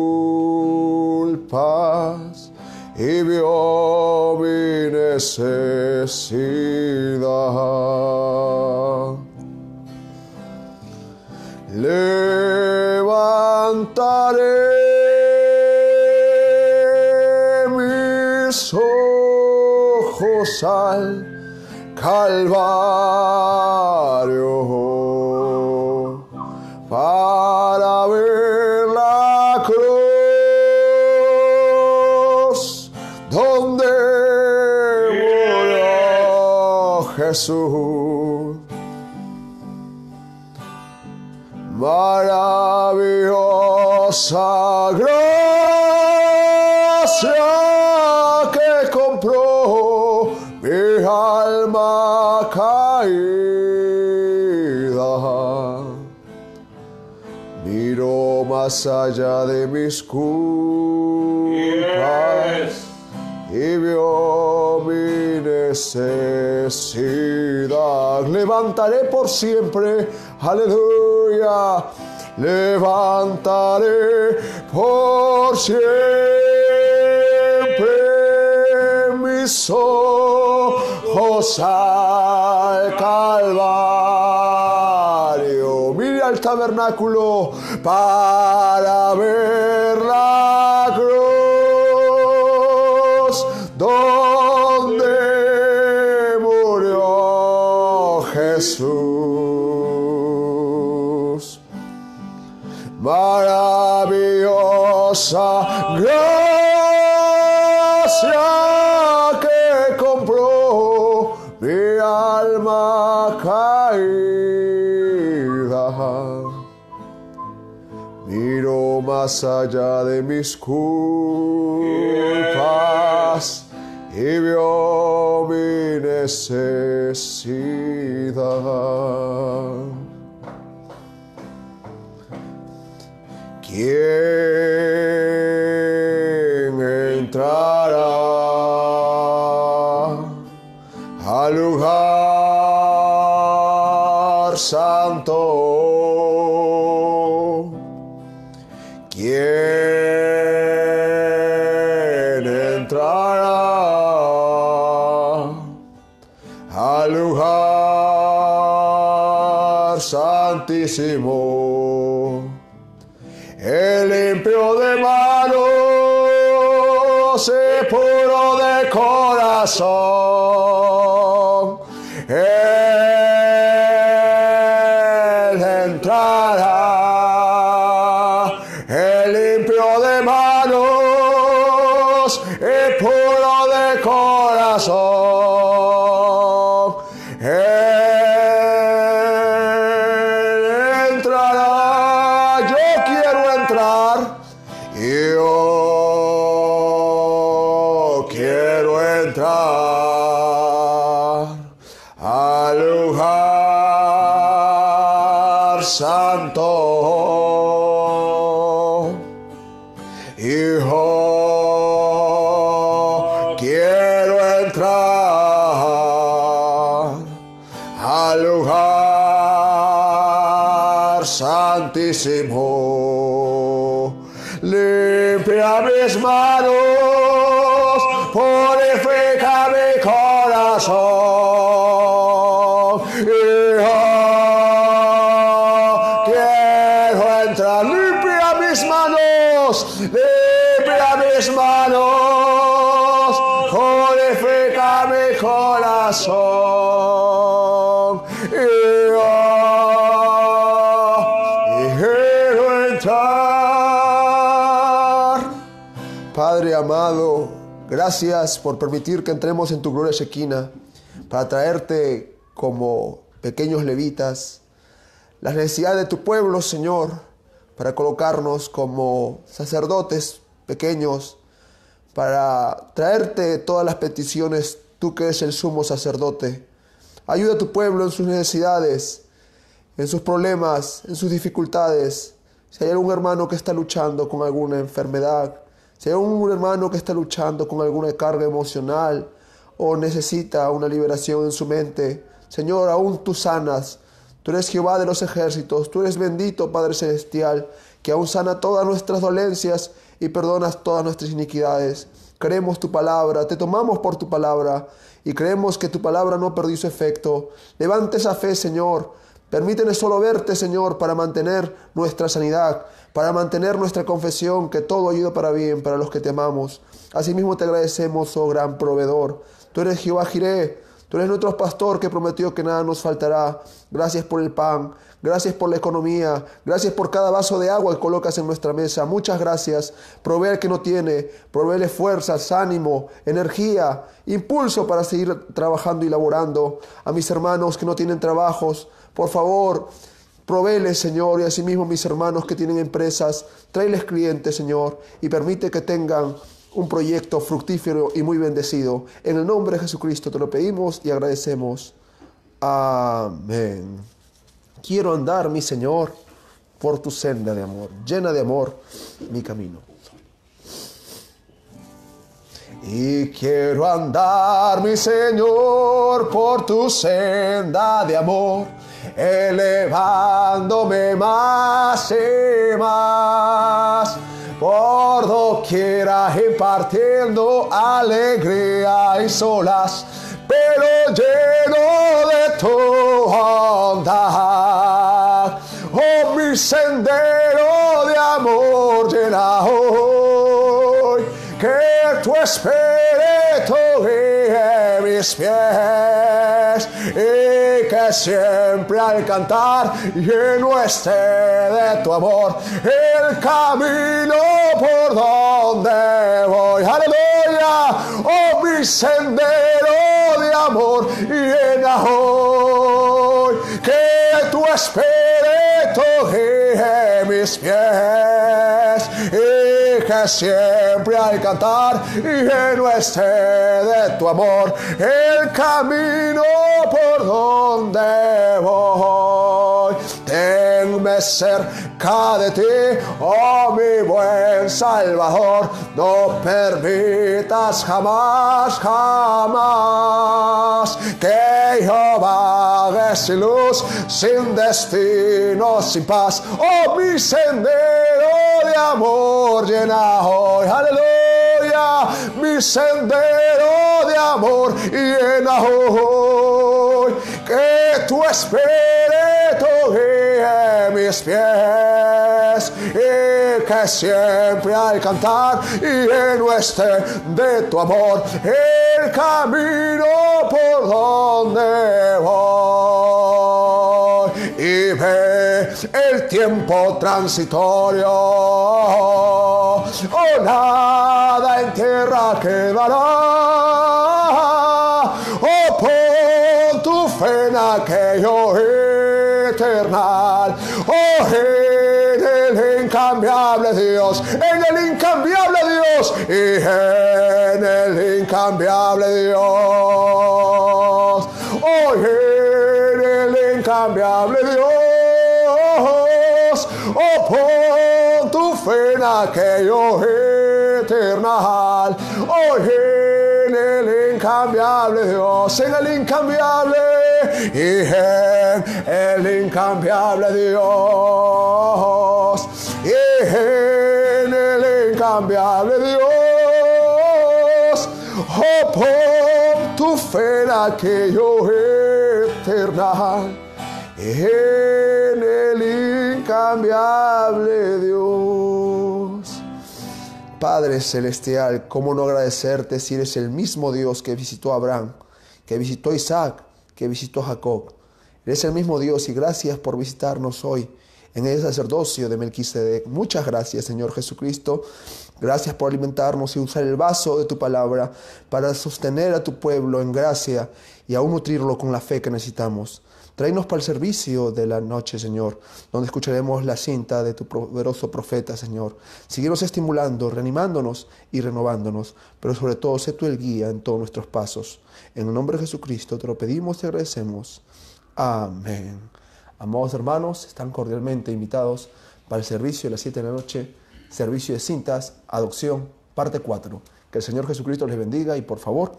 y vio mi necesidad. Levantaré mis ojos al Calvario para ver la cruz donde murió Jesús. Maravillosa gracia que compró mi alma caída. Miro más allá de mis culpas y vio mi necesidad. Levantaré por siempre, aleluya. Levantaré por siempre mis ojos al Calvario. Mire al tabernáculo para ver la cruz donde murió Jesús. Maravillosa gracia que compró mi alma caída. más allá de mis culpas y vio mi necesidad. ¿Quién entrará al lugar santo? ¿Quién entrará al lugar santísimo? El limpio de manos y puro de corazón, Él entrará. El limpio de manos y puro de corazón, Él entrará. Yo quiero entrar. Yo quiero entrar al lugar santo. Yo quiero entrar al lugar santísimo. Limpia mis manos, purifica mi corazón. Yo quiero entrar. Limpia mis manos, limpia mis manos, purifica mi corazón. Yo quiero entrar. Padre amado, gracias por permitir que entremos en tu gloria Shekinah para traerte como pequeños levitas las necesidades de tu pueblo, Señor, para colocarnos como sacerdotes pequeños, para traerte todas las peticiones, tú que eres el sumo sacerdote. Ayuda a tu pueblo en sus necesidades, en sus problemas, en sus dificultades. Si hay algún hermano que está luchando con alguna enfermedad, si hay algún hermano que está luchando con alguna carga emocional o necesita una liberación en su mente, Señor, aún tú sanas. Tú eres Jehová de los ejércitos, tú eres bendito Padre Celestial, que aún sana todas nuestras dolencias y perdonas todas nuestras iniquidades. Creemos tu palabra, te tomamos por tu palabra y creemos que tu palabra no perdió su efecto. Levante esa fe, Señor. Permítenos solo verte, Señor, para mantener nuestra sanidad, para mantener nuestra confesión, que todo ayuda para bien para los que te amamos. Asimismo te agradecemos, oh gran proveedor. Tú eres Jehová Jireh, tú eres nuestro pastor que prometió que nada nos faltará. Gracias por el pan, gracias por la economía, gracias por cada vaso de agua que colocas en nuestra mesa. Muchas gracias. Provee al que no tiene, provéele fuerzas, ánimo, energía, impulso para seguir trabajando y laborando. A mis hermanos que no tienen trabajos, por favor, provéeles, Señor, y asimismo mis hermanos que tienen empresas, tráeles clientes, Señor, y permite que tengan un proyecto fructífero y muy bendecido. En el nombre de Jesucristo te lo pedimos y agradecemos. Amén. Quiero andar, mi Señor, por tu senda de amor. Llena de amor mi camino. Y quiero andar, mi Señor, por tu senda de amor, elevándome más y más, por doquiera impartiendo alegría y solas, pero lleno de tu bondad. Oh, mi sendero de amor llena hoy, que tu espíritu guíe mis pies, y que siempre al cantar lleno esté de tu amor el camino por donde voy. Aleluya. Oh, mi sendero de amor llena hoy, que tu espíritu guíe mis pies, y que siempre al cantar lleno esté de tu amor el camino por donde voy. Tenme cerca de ti, oh mi buen Salvador, no permitas jamás, jamás que yo vague sin luz, sin destino, sin paz. Oh, mi sendero de amor llena hoy, aleluya, mi sendero de amor llena hoy, que tu espíritu guíe mis pies y que siempre al cantar lleno esté de tu amor el camino por donde voy. Y ve el tiempo transitorio, oh, nada en tierra quedará, oh, pon tu fe en aquello eternal, oh, en el incambiable Dios, en el incambiable Dios y en el incambiable Dios, oh, en el incambiable Dios, oh, pon tu fe en aquello eternal, oh, en el incambiable Dios, en el incambiable y en el incambiable Dios, y en el incambiable Dios, oh, pon tu fe en aquello eternal, en el incambiable Dios. Padre Celestial, ¿cómo no agradecerte si eres el mismo Dios que visitó a Abraham, que visitó a Isaac, que visitó a Jacob? Eres el mismo Dios y gracias por visitarnos hoy en el sacerdocio de Melquisedec. Muchas gracias, Señor Jesucristo. Gracias por alimentarnos y usar el vaso de tu palabra para sostener a tu pueblo en gracia y aún nutrirlo con la fe que necesitamos. Tráenos para el servicio de la noche, Señor, donde escucharemos la cinta de tu poderoso profeta, Señor. Síguenos estimulando, reanimándonos y renovándonos, pero sobre todo sé tú el guía en todos nuestros pasos. En el nombre de Jesucristo te lo pedimos y agradecemos. Amén. Amados hermanos, están cordialmente invitados para el servicio de las 7 de la noche, servicio de cintas, adopción, parte 4. Que el Señor Jesucristo les bendiga y por favor,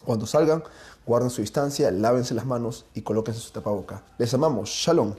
cuando salgan, guarden su distancia, lávense las manos y colóquense su tapaboca. Les amamos. Shalom.